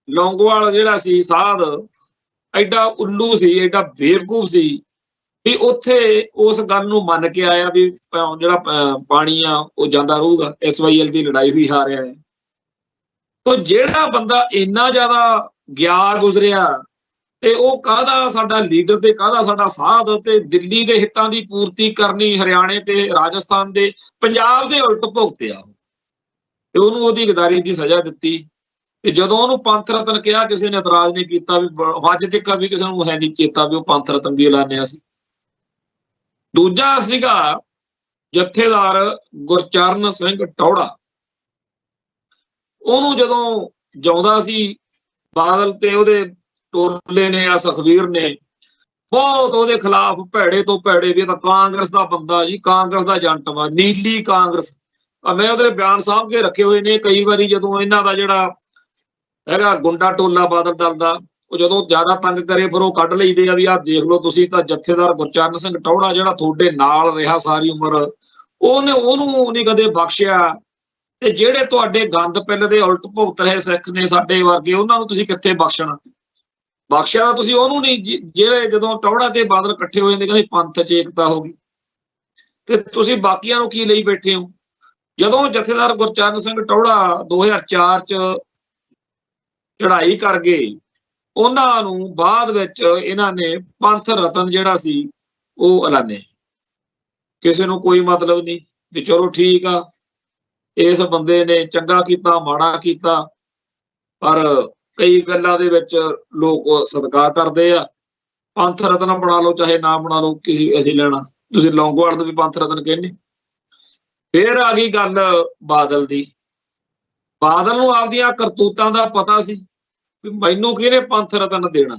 Speaker 1: ਲੌਂਗੋਵਾਲ ਜਿਹੜਾ ਸੀ ਸਾਧ, ਐਡਾ ਉੱਲੂ ਸੀ, ਐਡਾ ਬੇਵਕੂਫ ਸੀ ਵੀ ਉੱਥੇ ਉਸ ਗੱਲ ਨੂੰ ਮੰਨ ਕੇ ਆਇਆ ਵੀ ਜਿਹੜਾ ਪਾਣੀ ਆ ਉਹ ਜਾਂਦਾ ਰਹੂਗਾ, SYL ਦੀ ਲੜਾਈ ਹੋਈ ਹਾਰਿਆ ਹੈ। ਤੋ ਜਿਹੜਾ ਬੰਦਾ ਇੰਨਾ ਜ਼ਿਆਦਾ ਗਿਆ ਗੁਜ਼ਰਿਆ, ਤੇ ਉਹ ਕਾਹਦਾ ਸਾਡਾ ਲੀਡਰ ਤੇ ਕਾਹਦਾ ਸਾਡਾ ਸਾਧ, ਤੇ ਦਿੱਲੀ ਦੇ ਹਿੱਤਾਂ ਦੀ ਪੂਰਤੀ ਕਰਨੀ ਹਰਿਆਣੇ ਤੇ ਰਾਜਸਥਾਨ ਦੇ, ਪੰਜਾਬ ਦੇ ਉਲਟ ਭੁਗਤਿਆ, ਤੇ ਉਹਨੂੰ ਉਹਦੀ ਗਦਾਰੀ ਦੀ ਸਜ਼ਾ ਦਿੱਤੀ। ਤੇ ਜਦੋਂ ਉਹਨੂੰ ਪੰਥ ਰਤਨ ਕਿਹਾ, ਕਿਸੇ ਨੇ ਇਤਰਾਜ਼ ਨਹੀਂ ਕੀਤਾ, ਵੀ ਅੱਜ ਤੱਕ ਵੀ ਕਿਸੇ ਨੂੰ ਹੈ ਨਹੀਂ ਚੇਤਾ ਵੀ ਉਹ ਪੰਥ ਰਤਨ ਵੀ ਐਲਾਨਿਆ ਸੀ। ਦੂਜਾ ਸੀਗਾ ਜਥੇਦਾਰ ਗੁਰਚਰਨ ਸਿੰਘ ਟੌੜਾ, ਉਹਨੂੰ ਜਦੋਂ ਜਿਉਂਦਾ ਸੀ ਬਾਦਲ ਤੇ ਉਹਦੇ ਟੋਲੇ ਨੇ ਆ ਸੁਖਬੀਰ ਨੇ ਬਹੁਤ ਉਹਦੇ ਖਿਲਾਫ ਭੈੜੇ ਤੋਂ ਭੈੜੇ, ਵੀ ਇਹ ਤਾਂ ਕਾਂਗਰਸ ਦਾ ਬੰਦਾ ਜੀ, ਕਾਂਗਰਸ ਦਾ ਏਜੰਟ ਵਾ, ਨੀਲੀ ਕਾਂਗਰਸ। ਮੈਂ ਉਹਦੇ ਬਿਆਨ ਸਾਂਭ ਕੇ ਰੱਖੇ ਹੋਏ ਨੇ। ਕਈ ਵਾਰੀ ਜਦੋਂ ਇਹਨਾਂ ਦਾ ਜਿਹੜਾ ਹੈਗਾ ਗੁੰਡਾ ਟੋਲਾ ਬਾਦਲ ਦਲ ਦਾ, ਉਹ ਜਦੋਂ ਜ਼ਿਆਦਾ ਤੰਗ ਕਰੇ ਫਿਰ ਉਹ ਕੱਢ ਲਈਦੇ ਆ ਵੀ ਆਹ ਦੇਖ ਲਓ ਤੁਸੀਂ ਤਾਂ ਜਥੇਦਾਰ ਗੁਰਚਰਨ ਸਿੰਘ ਟੌੜਾ ਜਿਹੜਾ ਤੁਹਾਡੇ ਨਾਲ ਰਿਹਾ ਸਾਰੀ ਉਮਰ, ਉਹਨੂੰ ਨਹੀਂ ਕਦੇ ਬਖਸ਼ਿਆ, ਤੇ ਜਿਹੜੇ ਤੁਹਾਡੇ ਗੰਦ ਪਿੱਲ ਦੇ ਉਲਟ ਭੁਗਤ ਰਹੇ ਸਿੱਖ ਨੇ ਸਾਡੇ ਵਰਗੇ, ਉਹਨਾਂ ਨੂੰ ਤੁਸੀਂ ਕਿੱਥੇ ਬਖਸ਼ਣਾ। ਬਖਸ਼ਿਆ ਤਾਂ ਤੁਸੀਂ ਉਹਨੂੰ ਨਹੀਂ ਜਿਹੜੇ ਜਦੋਂ ਟੌੜਾ ਤੇ ਬਾਦਲ ਇਕੱਠੇ ਹੋ ਜਾਂਦੇ ਕਹਿੰਦੇ ਪੰਥ 'ਚ ਏਕਤਾ ਹੋ ਗਈ, ਤੇ ਤੁਸੀਂ ਬਾਕੀਆਂ ਨੂੰ ਕੀ ਲਈ ਬੈਠੇ ਹੋ। ਜਦੋਂ ਜਥੇਦਾਰ ਗੁਰਚਰਨ ਸਿੰਘ ਟੌੜਾ 2004 ਚ ਚੜ੍ਹਾਈ ਕਰ ਗਏ, ਉਹਨਾਂ ਨੂੰ ਬਾਅਦ ਵਿੱਚ ਇਹਨਾਂ ਨੇ ਪੰਥ ਰਤਨ ਜਿਹੜਾ ਸੀ ਉਹ ਐਲਾਨੇ। ਕਿਸੇ ਨੂੰ ਕੋਈ ਮਤਲਬ ਨਹੀਂ ਵੀ ਚਲੋ ਠੀਕ ਆ, ਇਸ ਬੰਦੇ ਨੇ ਚੰਗਾ ਕੀਤਾ ਮਾੜਾ ਕੀਤਾ, ਪਰ ਕਈ ਗੱਲਾਂ ਦੇ ਵਿੱਚ ਲੋਕ ਸਤਿਕਾਰ ਕਰਦੇ ਆ। ਪੰਥ ਰਤਨ ਬਣਾ ਲਓ ਚਾਹੇ ਨਾ ਬਣਾ ਲਓ, ਕਿਸੇ ਅਸੀਂ ਲੈਣਾ, ਤੁਸੀਂ ਲੌਂਗੋਵਾਲ ਨੂੰ ਵੀ ਪੰਥ ਰਤਨ ਕਹਿੰਦੇ। ਫੇਰ ਆ ਗਈ ਗੱਲ ਬਾਦਲ ਦੀ। ਬਾਦਲ ਨੂੰ ਆਪਦੀਆਂ ਕਰਤੂਤਾਂ ਦਾ ਪਤਾ ਸੀ ਵੀ ਮੈਨੂੰ ਕਿਹਨੇ ਪੰਥ ਰਤਨ ਦੇਣਾ,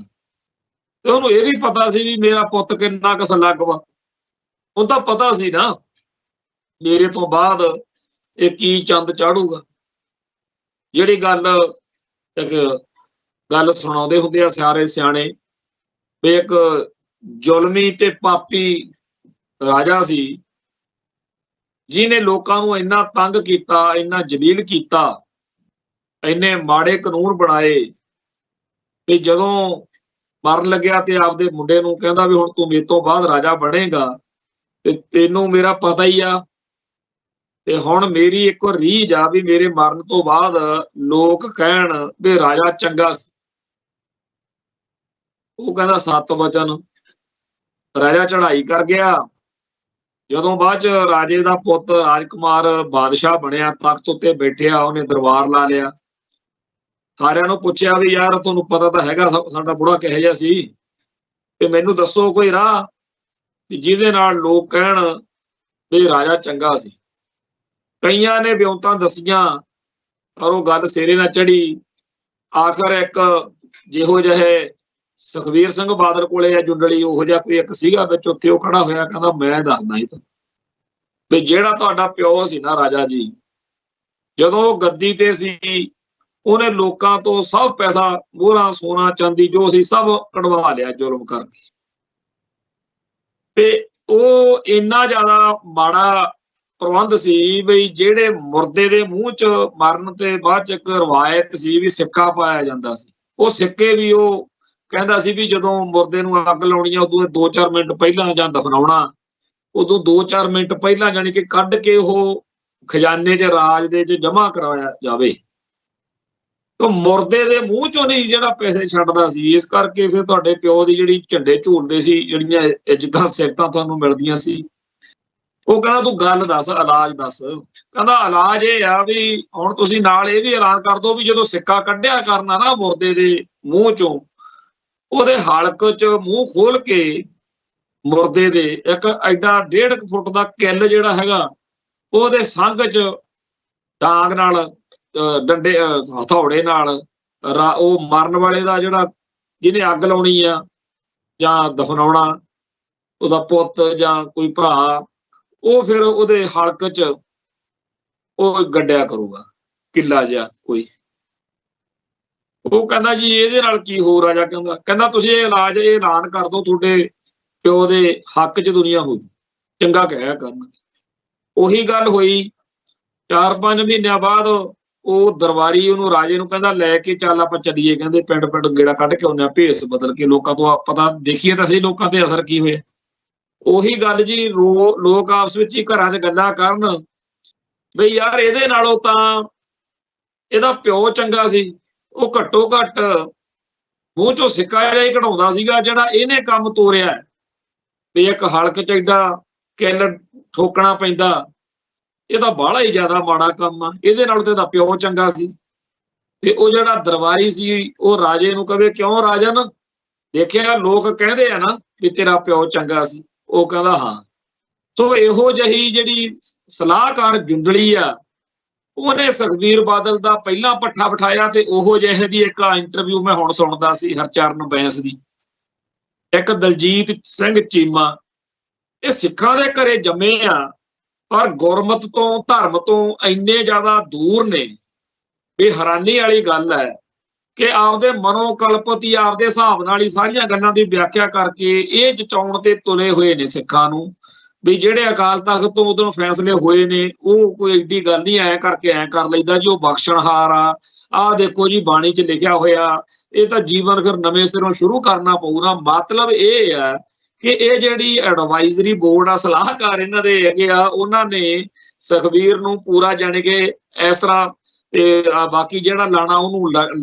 Speaker 1: ਤੇ ਉਹਨੂੰ ਇਹ ਵੀ ਪਤਾ ਸੀ ਵੀ ਮੇਰਾ ਪੁੱਤ ਕਿੰਨਾ ਕੁ ਸਲੱਗ ਵਾ। ਉਹਨੂੰ ਤਾਂ ਪਤਾ ਸੀ ਨਾ ਮੇਰੇ ਤੋਂ ਬਾਅਦ ਇਹ ਕੀ ਚੰਦ ਚਾੜੂਗਾ। ਜਿਹੜੀ ਗੱਲ ਸੁਣਾਉਂਦੇ ਹੁੰਦੇ ਆ ਸਾਰੇ ਸਿਆਣੇ ਵੀ ਇੱਕ ਜ਼ੁਲਮੀ ਤੇ ਪਾਪੀ ਰਾਜਾ ਸੀ ਜਿਹਨੇ ਲੋਕਾਂ ਨੂੰ ਇੰਨਾ ਤੰਗ ਕੀਤਾ, ਇੰਨਾ ਜਲੀਲ ਕੀਤਾ ਇੰਨੇ ਮਾੜੇ ਕਾਨੂੰਨ ਬਣਾਏ ਵੀ ਜਦੋਂ ਮਰਨ ਲੱਗਿਆ ਤੇ ਆਪਦੇ ਮੁੰਡੇ ਨੂੰ ਕਹਿੰਦਾ ਵੀ ਹੁਣ ਤੂੰ ਮੇਰੇ ਤੋਂ ਬਾਅਦ ਰਾਜਾ ਬਣੇਗਾ ਤੇ ਤੈਨੂੰ ਮੇਰਾ ਪਤਾ ਹੀ ਆ, ਤੇ ਹੁਣ ਮੇਰੀ ਇੱਕ ਰੀਝ ਆ ਵੀ ਮੇਰੇ ਮਰਨ ਤੋਂ ਬਾਅਦ ਲੋਕ ਕਹਿਣ ਵੀ ਰਾਜਾ ਚੰਗਾ ਸੀ। ਉਹ ਕਹਿੰਦਾ 7 ਵਚਨ। ਰਾਜਾ ਚੜ੍ਹਾਈ ਕਰ ਗਿਆ। ਜਦੋਂ ਬਾਅਦ ਚ ਰਾਜੇ ਦਾ ਪੁੱਤ ਰਾਜਕੁਮਾਰ ਬਾਦਸ਼ਾਹ ਬਣਿਆ, ਤਖਤ ਉੱਤੇ ਬੈਠਿਆ, ਉਹਨੇ ਦਰਬਾਰ ਲਾ ਲਿਆ। ਸਾਰਿਆਂ ਨੂੰ ਪੁੱਛਿਆ ਵੀ ਯਾਰ ਤੁਹਾਨੂੰ ਪਤਾ ਤਾਂ ਹੈਗਾ ਸਾਡਾ ਬੁੜਾ ਕਿਹੋ ਜਿਹਾ ਸੀ, ਤੇ ਮੈਨੂੰ ਦੱਸੋ ਕੋਈ ਰਾਹ ਜਿਹਦੇ ਨਾਲ ਲੋਕ ਕਹਿਣ ਵੀ ਰਾਜਾ ਚੰਗਾ ਸੀ। ਕਈਆਂ ਨੇ ਵਿਉਂਤਾਂ ਦਸੀਆਂ ਪਰ ਉਹ ਗੱਲ ਸਿਰੇ ਨਾ ਚੜੀ। ਆਖਰ ਇੱਕ ਜਿਹੋ ਜਿਹੇ ਸੁਖਬੀਰ ਸਿੰਘ ਬਾਦਲ ਕੋਲੇ ਆ ਜੁੰਡਲੀ, ਉਹੋ ਜਿਹਾ ਕੋਈ ਇੱਕ ਸੀਗਾ ਵਿੱਚ, ਉੱਥੇ ਉਹ ਖੜਾ ਹੋਇਆ, ਕਹਿੰਦਾ ਮੈਂ ਦੱਸਦਾ ਹੀ ਤਾਂ ਵੀ ਜਿਹੜਾ ਤੁਹਾਡਾ ਪਿਓ ਸੀ ਨਾ ਰਾਜਾ ਜੀ, ਜਦੋਂ ਉਹ ਗੱਦੀ ਤੇ ਸੀ ਉਹਨੇ ਲੋਕਾਂ ਤੋਂ ਸਭ ਪੈਸਾ, ਮੋਹਰਾਂ, ਸੋਨਾ, ਚਾਂਦੀ ਜੋ ਸੀ ਸਭ ਕਢਵਾ ਲਿਆ ਜ਼ੁਲਮ ਕਰਕੇ। ਤੇ ਉਹ ਇੰਨਾ ਜ਼ਿਆਦਾ ਮਾੜਾ ਪ੍ਰਬੰਧ ਸੀ ਵੀ ਜਿਹੜੇ ਮੁਰਦੇ ਦੇ ਮੂੰਹ ਚ ਮਰਨ ਤੇ ਬਾਅਦ ਚ ਇੱਕ ਰਵਾਇਤ ਸੀ ਵੀ ਸਿੱਕਾ ਪਾਇਆ ਜਾਂਦਾ ਸੀ। ਉਹ ਸਿੱਕੇ ਵੀ ਉਹ ਕਹਿੰਦਾ ਸੀ ਵੀ ਜਦੋਂ ਮੁਰਦੇ ਨੂੰ ਅੱਗ ਲਾਉਣੀ ਆ ਉਦੋਂ 2-4 ਮਿੰਟ ਪਹਿਲਾਂ, ਜਾਂ ਦਫਨਾਉਣਾ ਉਦੋਂ 2-4 ਮਿੰਟ ਪਹਿਲਾਂ, ਜਾਣੀ ਕਿ ਕੱਢ ਕੇ ਉਹ ਖਜ਼ਾਨੇ 'ਚ ਰਾਜ ਦੇ 'ਚ ਜਮ੍ਹਾਂ ਕਰਾਇਆ ਜਾਵੇ। ਤਾਂ ਮੁਰਦੇ ਦੇ ਮੂੰਹ ਚੋਂ ਨਹੀਂ ਜਿਹੜਾ ਪੈਸੇ ਛੱਡਦਾ ਸੀ। ਇਸ ਕਰਕੇ ਫਿਰ ਤੁਹਾਡੇ ਪਿਓ ਦੀ ਜਿਹੜੀ ਝੰਡੇ ਝੂਲਦੇ ਸੀ, ਜਿਹੜੀਆਂ ਇੱਜ਼ਤਾਂ ਸਿਫਤਾਂ ਤੁਹਾਨੂੰ ਮਿਲਦੀਆਂ ਸੀ। ਉਹ ਕਹਿੰਦਾ ਤੂੰ ਗੱਲ ਦੱਸ, ਇਲਾਜ ਦੱਸ। ਕਹਿੰਦਾ ਇਲਾਜ ਇਹ ਆ ਵੀ ਹੁਣ ਤੁਸੀਂ ਨਾਲ ਇਹ ਵੀ ਐਲਾਨ ਕਰ ਦਿਓ ਵੀ ਜਦੋਂ ਸਿੱਕਾ ਕੱਢਿਆ ਕਰਨਾ ਨਾ ਮੁਰਦੇ ਦੇ ਮੂੰਹ ਚੋਂ, ਉਹਦੇ ਹਲਕ 'ਚ ਮੂੰਹ ਖੋਲ ਕੇ ਮੁਰਦੇ ਦੇ ਇੱਕ ਐਡਾ 1.5 ਫੁੱਟ ਦਾ ਕਿੱਲ ਜਿਹੜਾ ਹੈਗਾ, ਉਹਦੇ ਸੰਘ 'ਚ ਡਾਂਗ ਨਾਲ, ਡੰਡੇ, ਹਥੌੜੇ ਨਾਲ ਉਹ ਮਰਨ ਵਾਲੇ ਦਾ ਜਿਹੜਾ ਜਿਹਨੇ ਅੱਗ ਲਾਉਣੀ ਆ ਜਾਂ ਦਫਨਾਉਣਾ, ਉਹਦਾ ਪੁੱਤ ਜਾਂ ਕੋਈ ਭਰਾ, ਉਹ ਫਿਰ ਉਹਦੇ ਹਲਕ 'ਚ ਉਹ ਗੱਡਿਆ ਕਰੂਗਾ ਕਿੱਲਾ ਜਿਹਾ ਕੋਈ। ਉਹ ਕਹਿੰਦਾ ਜੀ ਇਹਦੇ ਨਾਲ ਕੀ ਹੋ ਰਾਜਾ? ਕਹਿੰਦਾ ਤੁਸੀਂ ਇਹ ਇਲਾਜ, ਇਹ ਐਲਾਨ ਕਰ ਦਿਓ, ਤੁਹਾਡੇ ਪਿਓ ਦੇ ਹੱਕ 'ਚ ਦੁਨੀਆ ਹੋ ਜੂ, ਚੰਗਾ ਕਹਿਆ ਕਰਨ। ਉਹੀ ਗੱਲ ਹੋਈ। 4-5 ਮਹੀਨਿਆਂ ਬਾਅਦ ਉਹ ਦਰਬਾਰੀ ਉਹਨੂੰ, ਰਾਜੇ ਨੂੰ ਕਹਿੰਦਾ ਲੈ ਕੇ ਚੱਲ ਆਪਾਂ ਚੱਲੀਏ, ਕਹਿੰਦੇ ਪਿੰਡ ਪਿੰਡ ਗੇੜਾ ਕੱਢ ਕੇ ਆਉਂਦੇ ਆ, ਭੇਸ ਬਦਲ ਕੇ ਲੋਕਾਂ ਤੋਂ ਪਤਾ ਦੇਖੀਏ ਤਾਂ ਸਹੀ ਲੋਕਾਂ ਤੇ ਅਸਰ ਕੀ ਹੋਇਆ। ਉਹੀ ਗੱਲ ਜੀ, ਲੋਕ ਆਪਸ ਵਿੱਚ ਹੀ ਘਰਾਂ 'ਚ ਗੱਲਾਂ ਕਰਨ ਬਈ ਯਾਰ ਇਹਦੇ ਨਾਲੋਂ ਤਾਂ ਇਹਦਾ ਪਿਓ ਚੰਗਾ ਸੀ, ਉਹ ਘੱਟੋ ਘੱਟ ਮੂੰਹ ਚੋਂ ਸਿੱਕਾ ਜਿਹਾ ਹੀ ਕਢਾਉਂਦਾ ਸੀਗਾ, ਜਿਹੜਾ ਇਹਨੇ ਕੰਮ ਤੋਰਿਆ ਵੀ ਇੱਕ ਹਲਕ 'ਚ ਏਡਾ ਕਿੱਲ ਠੋਕਣਾ ਪੈਂਦਾ, ਇਹ ਤਾਂ ਬਾਹਲਾ ਹੀ ਜ਼ਿਆਦਾ ਮਾੜਾ ਕੰਮ ਆ, ਇਹਦੇ ਨਾਲ ਤੇ ਇਹਦਾ ਪਿਓ ਚੰਗਾ ਸੀ। ਤੇ ਉਹ ਜਿਹੜਾ ਦਰਬਾਰੀ ਸੀ ਉਹ ਰਾਜੇ ਨੂੰ ਕਹੇ ਕਿਉਂ ਰਾਜਨ, ਦੇਖਿਆ ਲੋਕ ਕਹਿੰਦੇ ਆ ਨਾ ਵੀ ਤੇਰਾ ਪਿਓ ਚੰਗਾ ਸੀ? ਉਹ ਕਹਿੰਦਾ ਹਾਂ। ਸੋ ਇਹੋ ਜਿਹੀ ਜਿਹੜੀ ਸਲਾਹਕਾਰ ਜੁੰਡਲੀ ਆ, ਉਹਨੇ ਸੁਖਬੀਰ ਬਾਦਲ ਦਾ ਪਹਿਲਾਂ ਪੱਠਾ ਬਿਠਾਇਆ। ਤੇ ਉਹੋ ਜਿਹੇ ਦੀ ਇੱਕ ਇੰਟਰਵਿਊ ਮੈਂ ਹੁਣ ਸੁਣਦਾ ਸੀ ਹਰਚਰਨ ਬੈਂਸ ਦੀ, ਇੱਕ ਦਲਜੀਤ ਸਿੰਘ ਚੀਮਾ, ਇਹ ਸਿੱਖਾਂ ਦੇ ਘਰੇ ਜੰਮੇ ਆ ਪਰ ਗੁਰਮਤ ਤੋਂ, ਧਰਮ ਤੋਂ ਇੰਨੇ ਜ਼ਿਆਦਾ ਦੂਰ ਨੇ ਵੀ ਹੈਰਾਨੀ ਵਾਲੀ ਗੱਲ ਹੈ ਕਿ ਆਪਦੇ ਮਨੋਕਲਪਤ ਹੀ, ਆਪਦੇ ਹਿਸਾਬ ਨਾਲ ਹੀ ਸਾਰੀਆਂ ਗੱਲਾਂ ਦੀ ਵਿਆਖਿਆ ਕਰਕੇ ਇਹ ਜਚਾਉਣ ਤੇ ਤੁਲੇ ਹੋਏ ਨੇ ਸਿੱਖਾਂ ਨੂੰ ਵੀ ਜਿਹੜੇ ਅਕਾਲ ਤਖਤ ਤੋਂ ਉਦੋਂ ਫੈਸਲੇ ਹੋਏ ਨੇ ਉਹ ਕੋਈ ਏਡੀ ਗੱਲ ਨਹੀਂ, ਐ ਕਰਕੇ ਐ ਕਰ ਲਈਦਾ ਜੀ, ਉਹ ਬਖਸ਼ਣਹਾਰ ਆ। ਆਹ ਦੇਖੋ ਜੀ ਬਾਣੀ 'ਚ ਲਿਖਿਆ ਹੋਇਆ, ਇਹ ਤਾਂ ਜੀਵਨ ਫਿਰ ਨਵੇਂ ਸਿਰੋਂ ਸ਼ੁਰੂ ਕਰਨਾ ਪਊਗਾ। ਮਤਲਬ ਇਹ ਆ ਕਿ ਇਹ ਜਿਹੜੀ ਐਡਵਾਈਜ਼ਰੀ ਬੋਰਡ ਆ, ਸਲਾਹਕਾਰ ਇਹਨਾਂ ਦੇ ਹੈਗੇ ਆ, ਉਹਨਾਂ ਨੇ ਸੁਖਬੀਰ ਨੂੰ ਪੂਰਾ ਜਾਣੀ ਕਿ ਇਸ ਤਰ੍ਹਾਂ, ਤੇ ਬਾਕੀ ਜਿਹੜਾ ਲਾਣਾ ਉਹਨੂੰ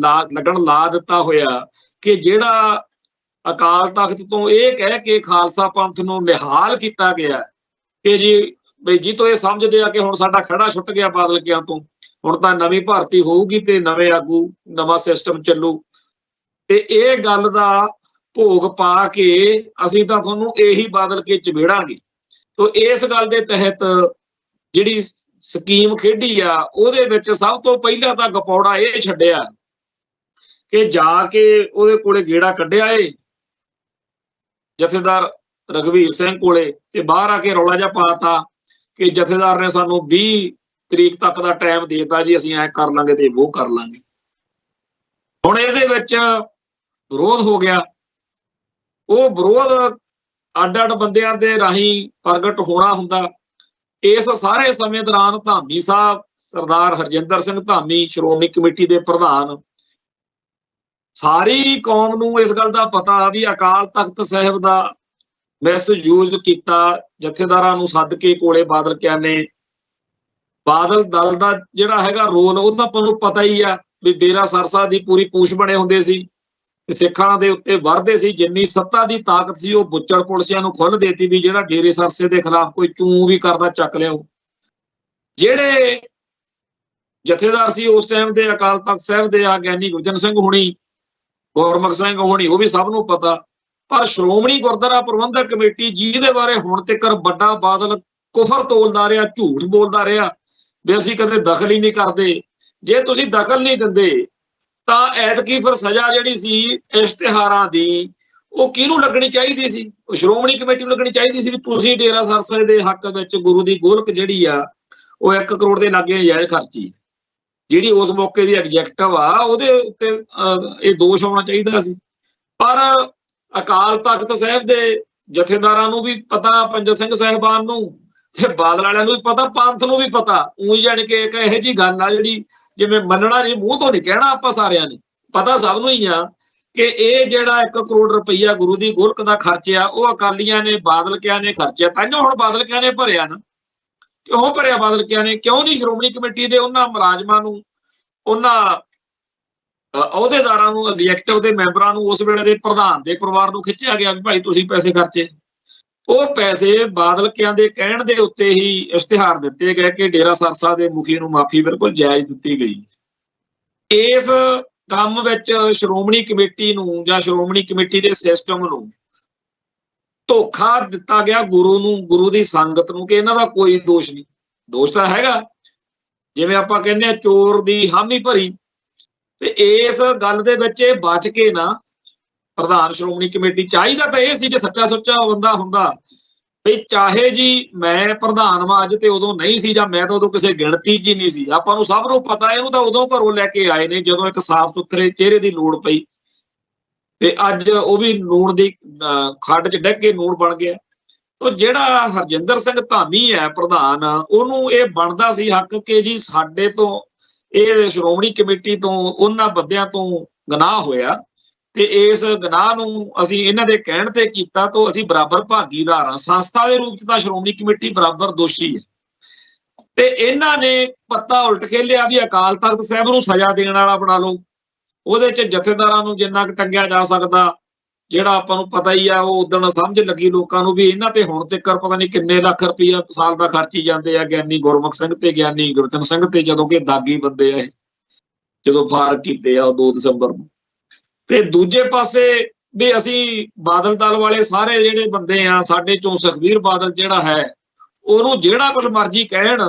Speaker 1: ਲੱਗਣ ਲਾ ਦਿੱਤਾ ਹੋਇਆ ਕਿ ਜਿਹੜਾ ਅਕਾਲ ਤਖਤ ਤੋਂ ਇਹ ਕਹਿ ਕੇ ਖਾਲਸਾ ਪੰਥ ਨੂੰ ਨਿਹਾਲ ਕੀਤਾ ਗਿਆ ਕਿ ਜੀ ਬਈ ਜੀ ਤੋਂ ਇਹ ਸਮਝਦੇ ਆ ਕਿ ਹੁਣ ਸਾਡਾ ਖੜਾ ਛੁੱਟ ਗਿਆ ਬਾਦਲ ਕਿਆਂ ਤੋਂ, ਹੁਣ ਤਾਂ ਨਵੀਂ ਭਰਤੀ ਹੋਊਗੀ ਤੇ ਨਵੇਂ ਆਗੂ, ਨਵਾਂ ਸਿਸਟਮ ਚੱਲੂ, ਤੇ ਇਹ ਗੱਲ ਦਾ ਭੋਗ ਪਾ ਕੇ ਅਸੀਂ ਤਾਂ ਤੁਹਾਨੂੰ ਇਹੀ ਬਾਦਲ ਕੇ ਚਿਬੇੜਾਂਗੇ। ਤੋ ਇਸ ਗੱਲ ਦੇ ਤਹਿਤ ਜਿਹੜੀ ਸਕੀਮ ਖੇਡੀ ਆ, ਉਹਦੇ ਵਿੱਚ ਸਭ ਤੋਂ ਪਹਿਲਾਂ ਤਾਂ ਗਪੌੜਾ ਇਹ ਛੱਡਿਆ ਕਿ ਜਾ ਕੇ ਉਹਦੇ ਕੋਲੇ ਗੇੜਾ ਕੱਢਿਆ ਏ ਜਥੇਦਾਰ ਰਘਵੀਰ ਸਿੰਘ ਕੋਲੇ, ਤੇ ਬਾਹਰ ਆ ਕੇ ਰੌਲਾ ਜਿਹਾ ਪਾਤਾ ਕਿ ਜਥੇਦਾਰ ਨੇ ਸਾਨੂੰ 20 ਤਰੀਕ ਤੱਕ ਦਾ ਟਾਈਮ ਦੇ ਦਿੱਤਾ ਜੀ, ਅਸੀਂ ਐ ਕਰ ਲਾਂਗੇ ਤੇ ਉਹ ਕਰ ਲਾਂਗੇ। ਹੁਣ ਇਹਦੇ ਵਿੱਚ ਵਿਰੋਧ ਹੋ ਗਿਆ। ਉਹ ਵਿਰੋਧ ਅੱਡ-ਅੱਡ ਬੰਦਿਆਂ ਦੇ ਰਾਹੀਂ ਪ੍ਰਗਟ ਹੋਣਾ ਹੁੰਦਾ। ਇਸ ਸਾਰੇ ਸਮੇਂ ਦੌਰਾਨ ਧਾਮੀ ਸਾਹਿਬ ਸਰਦਾਰ ਹਰਜਿੰਦਰ ਸਿੰਘ ਧਾਮੀ ਸ਼੍ਰੋਮਣੀ ਕਮੇਟੀ ਦੇ ਪ੍ਰਧਾਨ, ਸਾਰੀ ਕੌਮ ਨੂੰ ਇਸ ਗੱਲ ਦਾ ਪਤਾ ਵੀ ਅਕਾਲ ਤਖਤ ਸਾਹਿਬ ਦਾ ਮਿਸਯੂਜ਼ ਕੀਤਾ, ਜਥੇਦਾਰਾਂ ਨੂੰ ਸੱਦ ਕੇ ਕੋਲੇ ਬਾਦਲ ਕਿਆ ਨੇ। ਬਾਦਲ ਦਲ ਦਾ ਜਿਹੜਾ ਹੈਗਾ ਰੋਲ ਉਹਦਾ ਆਪਾਂ ਨੂੰ ਪਤਾ ਹੀ ਆ ਵੀ ਡੇਰਾ ਸਰਸਾ ਦੀ ਪੂਰੀ ਪੂਛ ਬਣੇ ਹੁੰਦੇ ਸੀ, ਸਿੱਖਾਂ ਦੇ ਉੱਤੇ ਵਰਦੇ ਸੀ। ਜਿੰਨੀ ਸੱਤਾ ਦੀ ਤਾਕਤ ਸੀ ਉਹ ਬੁੱਚੜ ਪੁਲਸੀਆਂ ਨੂੰ ਖੁੱਲ੍ਹ ਦੇਤੀ ਵੀ ਜਿਹੜਾ ਡੇਰੇ ਸਰਸੇ ਦੇ ਖਿਲਾਫ ਕੋਈ ਚੂੰ ਵੀ ਕਰਦਾ ਚੱਕ ਲਿਆਓ। ਜਿਹੜੇ ਜਥੇਦਾਰ ਸੀ ਉਸ ਟਾਈਮ ਦੇ ਅਕਾਲ ਤਖਤ ਸਾਹਿਬ ਦੇ ਆ ਗਿਆਨੀ ਗੁਰਜਨ ਸਿੰਘ ਹੋਣੀ, ਗੁਰਮੁਖ ਸਿੰਘ ਹੋਣੀ, ਉਹ ਵੀ ਸਭ ਨੂੰ ਪਤਾ। ਪਰ ਸ਼੍ਰੋਮਣੀ ਗੁਰਦੁਆਰਾ ਪ੍ਰਬੰਧਕ ਕਮੇਟੀ ਜਿਹਦੇ ਬਾਰੇ ਹੁਣ ਤੱਕ ਵੱਡਾ ਬਾਦਲ ਕੁਫਰ ਤੋਲਦਾ ਰਿਹਾ, ਝੂਠ ਬੋਲਦਾ ਰਿਹਾ ਵੀ ਅਸੀਂ ਕਦੇ ਦਖਲ ਹੀ ਨਹੀਂ ਕਰਦੇ। ਜੇ ਤੁਸੀਂ ਦਖਲ ਨਹੀਂ ਦਿੰਦੇ ਤਾਂ ਐਤਕੀ ਫਿਰ ਸਜ਼ਾ ਜਿਹੜੀ ਸੀ ਇਸ਼ਤਿਹਾਰਾਂ ਦੀ ਉਹ ਕਿਹਨੂੰ ਲੱਗਣੀ ਚਾਹੀਦੀ ਸੀ? ਉਹ ਸ਼੍ਰੋਮਣੀ ਕਮੇਟੀ ਨੂੰ ਲੱਗਣੀ ਚਾਹੀਦੀ ਸੀ ਵੀ ਤੁਸੀਂ ਡੇਰਾ ਸਰਸੇ ਦੇ ਹੱਕ ਵਿੱਚ ਗੁਰੂ ਦੀ ਗੋਲਕ ਜਿਹੜੀ ਆ ਉਹ 1 ਕਰੋੜ ਦੇ ਲਾਗੇ ਜਾਇਜ਼ ਖਰਚੀ, ਜਿਹੜੀ ਉਸ ਮੌਕੇ ਦੀ ਐਗਜੈਕਟਿਵ ਆ ਉਹਦੇ ਉੱਤੇ ਇਹ ਦੋਸ਼ ਆਉਣਾ ਚਾਹੀਦਾ ਸੀ। ਪਰ ਅਕਾਲ ਤਖਤ ਸਾਹਿਬ ਦੇ ਜਥੇਦਾਰਾਂ ਨੂੰ ਵੀ ਪਤਾ, ਪੰਜ ਸਿੰਘ ਸਾਹਿਬਾਨ ਨੂੰ ਤੇ ਬਾਦਲ ਵਾਲਿਆਂ ਨੂੰ ਵੀ ਪਤਾ, ਪੰਥ ਨੂੰ ਵੀ ਪਤਾ। ਊਂ ਜਾਣ ਕੇ ਇੱਕ ਇਹੋ ਜਿਹੀ ਗੱਲ ਆ ਜਿਹੜੀ ਜਿਵੇਂ ਮੰਨਣਾ ਨਹੀਂ, ਮੂੰਹ ਤੋਂ ਨਹੀਂ ਕਹਿਣਾ, ਆਪਾਂ ਸਾਰਿਆਂ ਨੇ ਪਤਾ ਸਭ ਨੂੰ ਹੀ ਆ ਕਿ ਇਹ ਜਿਹੜਾ 1 ਕਰੋੜ ਰੁਪਈਆ ਗੁਰੂ ਦੀ ਗੋਲਕ ਦਾ ਖਰਚਿਆ ਉਹ ਅਕਾਲੀਆਂ ਨੇ, ਬਾਦਲ ਕਿਆਂ ਨੇ ਖਰਚਿਆ। ਤਾਂਹੀਓ ਹੁਣ ਬਾਦਲ ਕਿਆਂ ਨੇ ਭਰਿਆ ਨਾ। ਕਿਉਂ ਭਰਿਆ ਬਾਦਲ ਕਿਆਂ ਨੇ? ਕਿਉਂ ਨਹੀਂ ਸ਼੍ਰੋਮਣੀ ਕਮੇਟੀ ਦੇ ਉਹਨਾਂ ਮੁਲਾਜ਼ਮਾਂ ਨੂੰ, ਉਹਨਾਂ ਅਹੁਦੇਦਾਰਾਂ ਨੂੰ, ਐਗਜੈਕਟਿਵ ਦੇ ਮੈਂਬਰਾਂ ਨੂੰ, ਉਸ ਵੇਲੇ ਦੇ ਪ੍ਰਧਾਨ ਦੇ ਪਰਿਵਾਰ ਨੂੰ ਖਿੱਚਿਆ ਗਿਆ ਵੀ ਭਾਈ ਤੁਸੀਂ ਪੈਸੇ ਖਰਚੇ? ਉਹ ਪੈਸੇ ਬਾਦਲ ਕਿਆਂ ਦੇ ਕਹਿਣ ਦੇ ਉੱਤੇ ਹੀ ਇਸ਼ਤਿਹਾਰ ਦਿੱਤੇ ਗਏ ਕਿ ਡੇਰਾ ਸਰਸਾ ਦੇ ਮੁਖੀ ਨੂੰ ਮਾਫੀ ਬਿਲਕੁਲ ਜਾਇਜ਼ ਦਿੱਤੀ ਗਈ। ਇਸ ਕੰਮ ਵਿੱਚ ਸ਼੍ਰੋਮਣੀ ਕਮੇਟੀ ਨੂੰ ਜਾਂ ਸ਼੍ਰੋਮਣੀ ਕਮੇਟੀ ਦੇ ਸਿਸਟਮ ਨੂੰ ਧੋਖਾ ਦਿੱਤਾ ਗਿਆ, ਗੁਰੂ ਨੂੰ, ਗੁਰੂ ਦੀ ਸੰਗਤ ਨੂੰ, ਕਿ ਇਹਨਾਂ ਦਾ ਕੋਈ ਦੋਸ਼ ਨਹੀਂ। ਦੋਸ਼ ਤਾਂ ਹੈਗਾ, ਜਿਵੇਂ ਆਪਾਂ ਕਹਿੰਦੇ ਆ ਚੋਰ ਦੀ ਹਾਮੀ ਭਰੀ। ਤੇ ਇਸ ਗੱਲ ਦੇ ਵਿੱਚ ਇਹ ਬਚ ਕੇ ਨਾ ਪ੍ਰਧਾਨ ਸ਼੍ਰੋਮਣੀ ਕਮੇਟੀ, ਚਾਹੀਦਾ ਤਾਂ ਇਹ ਸੀ ਜੇ ਸੱਚਾ ਸੁੱਚਾ ਬੰਦਾ ਹੁੰਦਾ ਵੀ ਚਾਹੇ ਜੀ ਮੈਂ ਪ੍ਰਧਾਨ ਵਾਂ ਅੱਜ ਤੇ ਉਦੋਂ ਨਹੀਂ ਸੀ, ਜਾਂ ਮੈਂ ਤਾਂ ਉਦੋਂ ਕਿਸੇ ਗਿਣਤੀ 'ਚ ਹੀ ਨਹੀਂ ਸੀ। ਆਪਾਂ ਨੂੰ ਸਭ ਨੂੰ ਪਤਾ, ਇਹਨੂੰ ਤਾਂ ਉਦੋਂ ਘਰੋਂ ਲੈ ਕੇ ਆਏ ਨੇ ਜਦੋਂ ਇੱਕ ਸਾਫ਼ ਸੁਥਰੇ ਚਿਹਰੇ ਦੀ ਲੋੜ ਪਈ, ਤੇ ਅੱਜ ਉਹ ਵੀ ਨੂਣ ਦੀ ਖੱਡ 'ਚ ਡਿੱਗ ਕੇ ਨੂਣ ਬਣ ਗਿਆ। ਉਹ ਜਿਹੜਾ ਹਰਜਿੰਦਰ ਸਿੰਘ ਧਾਮੀ ਹੈ ਪ੍ਰਧਾਨ, ਉਹਨੂੰ ਇਹ ਬਣਦਾ ਸੀ ਹੱਕ ਕਿ ਜੀ ਸਾਡੇ ਤੋਂ, ਇਹ ਸ਼੍ਰੋਮਣੀ ਕਮੇਟੀ ਤੋਂ, ਉਹਨਾਂ ਬੰਦਿਆਂ ਤੋਂ ਗੁਨਾਹ ਹੋਇਆ ਤੇ ਇਸ ਗੁਨਾਹ ਨੂੰ ਅਸੀਂ ਇਹਨਾਂ ਦੇ ਕਹਿਣ ਤੇ ਕੀਤਾ ਤਾਂ ਅਸੀਂ ਬਰਾਬਰ ਭਾਗੀਦਾਰ ਹਾਂ। ਸੰਸਥਾ ਦੇ ਰੂਪ 'ਚ ਤਾਂ ਸ਼੍ਰੋਮਣੀ ਕਮੇਟੀ ਬਰਾਬਰ ਦੋਸ਼ੀ ਹੈ। ਤੇ ਇਹਨਾਂ ਨੇ ਪੱਤਾ ਉਲਟ ਖੇਲਿਆ ਵੀ ਅਕਾਲ ਤਖਤ ਸਾਹਿਬ ਨੂੰ ਸਜ਼ਾ ਦੇਣ ਵਾਲਾ ਬਣਾ ਲਓ, ਉਹਦੇ 'ਚ ਜਥੇਦਾਰਾਂ ਨੂੰ ਜਿੰਨਾ ਕੁ ਟੰਗਿਆ ਜਾ ਸਕਦਾ, ਜਿਹੜਾ ਆਪਾਂ ਨੂੰ ਪਤਾ ਹੀ ਆ। ਉਹ ਉਦਣ ਸਮਝ ਲੱਗੀ ਲੋਕਾਂ ਨੂੰ ਵੀ ਇਹਨਾਂ ਤੇ ਹੁਣ ਤੱਕ ਪਤਾ ਨਹੀਂ ਕਿੰਨੇ ਲੱਖ ਰੁਪਈਆ ਸਾਲ ਦਾ ਖਰਚੀ ਜਾਂਦੇ ਆ ਗਿਆਨੀ ਗੁਰਮੁਖ ਸਿੰਘ ਤੇ ਗਿਆਨੀ ਗੁਰਚਨ ਸਿੰਘ ਤੇ, ਜਦੋਂ ਕਿ ਦਾਗੀ ਬੰਦੇ ਆ ਇਹ, ਜਦੋਂ ਫਾਰਗ ਕੀਤੇ ਆ ਉਹ 2 ਦਸੰਬਰ ਨੂੰ। ਤੇ ਦੂਜੇ ਪਾਸੇ ਵੀ ਅਸੀਂ ਬਾਦਲ ਦਲ ਵਾਲੇ ਸਾਰੇ ਜਿਹੜੇ ਬੰਦੇ ਆ, ਸਾਡੇ ਚੋਂ ਸੁਖਬੀਰ ਬਾਦਲ ਜਿਹੜਾ ਹੈ ਉਹਨੂੰ ਜਿਹੜਾ ਕੁਝ ਮਰਜ਼ੀ ਕਹਿਣ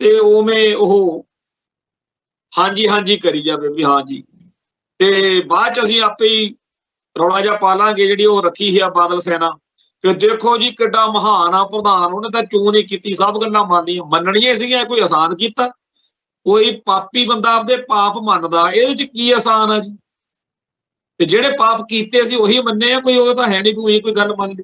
Speaker 1: ਤੇ ਉਵੇਂ ਉਹ ਹਾਂਜੀ ਹਾਂਜੀ ਕਰੀ ਜਾਵੇ ਵੀ ਹਾਂਜੀ, ਤੇ ਬਾਅਦ 'ਚ ਅਸੀਂ ਆਪੇ ਹੀ ਰੌਲਾ ਜਿਹਾ ਪਾ ਲਾਂਗੇ ਜਿਹੜੀ ਉਹ ਰੱਖੀ ਹੈ ਬਾਦਲ ਸੈਨਾ ਕਿ ਦੇਖੋ ਜੀ ਕਿੱਡਾ ਮਹਾਨ ਆ ਪ੍ਰਧਾਨ, ਉਹਨੇ ਤਾਂ ਚੂੰ ਨਹੀਂ ਕੀਤੀ, ਸਭ ਗੱਲਾਂ ਮੰਨਣੀਆਂ ਸੀਗੀਆਂ। ਕੋਈ ਆਸਾਨ ਕੀਤਾ? ਕੋਈ ਪਾਪੀ ਬੰਦਾ ਆਪਦੇ ਪਾਪ ਮੰਨਦਾ, ਇਹਦੇ 'ਚ ਕੀ ਆਸਾਨ ਆ ਜੀ? ਤੇ ਜਿਹੜੇ ਪਾਪ ਕੀਤੇ ਸੀ ਉਹੀ ਮੰਨੇ ਆ, ਕੋਈ ਉਹ ਤਾਂ ਹੈ ਨਹੀਂ ਕੋਈ ਗੱਲ ਮੰਨ ਲਈ।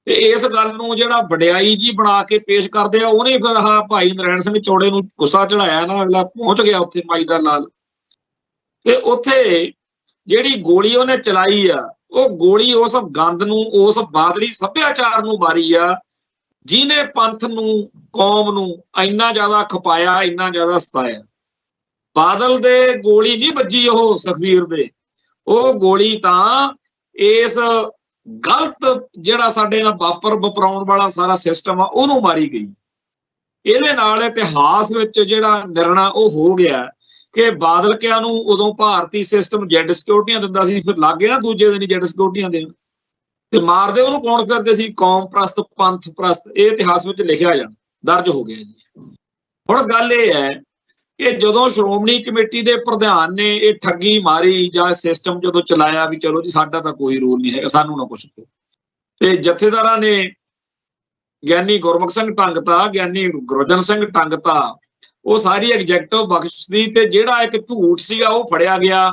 Speaker 1: ਤੇ ਇਸ ਗੱਲ ਨੂੰ ਜਿਹੜਾ ਵਡਿਆਈ ਜੀ ਬਣਾ ਕੇ ਪੇਸ਼ ਕਰਦੇ ਆ, ਉਹਨੇ ਫਿਰ ਆਹ ਭਾਈ ਨਰੈਣ ਸਿੰਘ ਚੌੜੇ ਨੂੰ ਗੁੱਸਾ ਚੜਾਇਆ ਨਾ, ਅਗਲਾ ਪਹੁੰਚ ਗਿਆ ਉੱਥੇ ਮਾਈ ਦਾ ਲਾਲ। ਤੇ ਉੱਥੇ ਜਿਹੜੀ ਗੋਲੀ ਉਹਨੇ ਚਲਾਈ ਆ, ਉਹ ਗੋਲੀ ਉਸ ਗੰਦ ਨੂੰ, ਉਸ ਬਾਦਲੀ ਸੱਭਿਆਚਾਰ ਨੂੰ ਮਾਰੀ ਆ ਜਿਹਨੇ ਪੰਥ ਨੂੰ, ਕੌਮ ਨੂੰ ਇੰਨਾ ਜ਼ਿਆਦਾ ਖਪਾਇਆ, ਇੰਨਾ ਜ਼ਿਆਦਾ ਸਤਾਇਆ। ਬਾਦਲ ਦੇ ਗੋਲੀ ਨਹੀਂ ਵੱਜੀ ਉਹ ਸੁਖਬੀਰ ਦੇ, ਉਹ ਗੋਲੀ ਤਾਂ ਇਸ ਗਲਤ ਜਿਹੜਾ ਸਾਡੇ ਨਾਲ ਵਪਰਾਉਣ ਵਾਲਾ ਸਾਰਾ ਸਿਸਟਮ ਆ ਉਹਨੂੰ ਮਾਰੀ ਗਈ। ਇਹਦੇ ਨਾਲ ਇਤਿਹਾਸ ਵਿੱਚ ਜਿਹੜਾ ਨਿਰਣਾ ਉਹ ਹੋ ਗਿਆ ਕਿ ਬਾਦਲ ਕਿਆਂ ਨੂੰ ਉਦੋਂ ਭਾਰਤੀ ਸਿਸਟਮ ਜੈਡ ਸਿਕਿਉਰਟੀਆਂ ਦਿੰਦਾ ਸੀ, ਫਿਰ ਲੱਗੇ ਨਾ ਦੂਜੇ ਦਿਨ ਜੈਡ ਸਿਕਿਉਰਟੀਆਂ ਦੇਣ, ਤੇ ਮਾਰਦੇ ਉਹਨੂੰ ਕੌਣ ਕਰਦੇ ਸੀ? ਕੌਮ ਪ੍ਰਸਤ, ਪੰਥ ਪ੍ਰਸਤ। ਇਹ ਇਤਿਹਾਸ ਵਿੱਚ ਲਿਖਿਆ ਜਾਣਾ, ਦਰਜ ਹੋ ਗਿਆ ਜੀ। ਹੁਣ ਗੱਲ ਇਹ ਹੈ ਕਿ ਜਦੋਂ ਸ਼੍ਰੋਮਣੀ ਕਮੇਟੀ ਦੇ ਪ੍ਰਧਾਨ ਨੇ ਇਹ ਠੱਗੀ ਮਾਰੀ ਜਾਂ ਸਿਸਟਮ ਜਦੋਂ ਚਲਾਇਆ ਵੀ ਚਲੋ ਜੀ ਸਾਡਾ ਤਾਂ ਕੋਈ ਰੋਲ ਨਹੀਂ ਹੈਗਾ, ਸਾਨੂੰ ਨਾ ਕੁਛ, ਤੇ ਜਥੇਦਾਰਾਂ ਨੇ ਗਿਆਨੀ ਗੁਰਮੁਖ ਸਿੰਘ ਟੰਗਤਾ, ਗਿਆਨੀ ਗੁਰਜਨ ਸਿੰਘ ਟੰਗਤਾ, ਉਹ ਸਾਰੀ ਐਗਜੈਕਟਿਵ ਬਖਸ਼ਦੀ, ਤੇ ਜਿਹੜਾ ਇੱਕ ਝੂਠ ਸੀਗਾ ਉਹ ਫੜਿਆ ਗਿਆ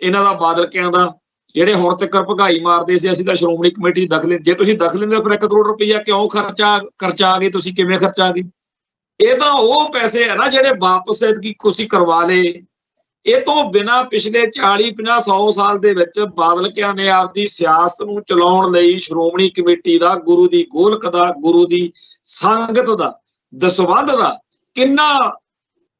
Speaker 1: ਇਹਨਾਂ ਦਾ, ਬਾਦਲ ਕਿਆਂ ਦਾ, ਜਿਹੜੇ ਹੁਣ ਤੱਕ ਭਗਾਈ ਮਾਰਦੇ ਸੀ ਅਸੀਂ ਤਾਂ ਸ਼੍ਰੋਮਣੀ ਕਮੇਟੀ ਦਖਲ। ਜੇ ਤੁਸੀਂ ਦਖਲ ਲੈਂਦੇ ਫਿਰ 1 ਕਰੋੜ ਰੁਪਈਆ ਕਿਉਂ ਖਰਚਾ ਗਏ ਤੁਸੀਂ? ਕਿਵੇਂ ਖਰਚਾ ਗਏ? ਇਹ ਤਾਂ ਉਹ ਪੈਸੇ ਹੈ ਨਾ ਜਿਹੜੇ ਵਾਪਸ ਐਤਕੀ ਤੁਸੀਂ ਕਰਵਾ ਲਏ। ਇਹ ਤੋਂ ਬਿਨਾਂ ਪਿਛਲੇ 40 50 100 ਸਾਲ ਦੇ ਵਿੱਚ ਬਾਦਲ ਕਿਆਂ ਨੇ ਆਪਦੀ ਸਿਆਸਤ ਨੂੰ ਚਲਾਉਣ ਲਈ ਸ਼੍ਰੋਮਣੀ ਕਮੇਟੀ ਦਾ, ਗੁਰੂ ਦੀ ਗੋਲਕ ਦਾ, ਗੁਰੂ ਦੀ ਸੰਗਤ ਦਾ, ਦਸਵੰਧ ਦਾ ਕਿੰਨਾ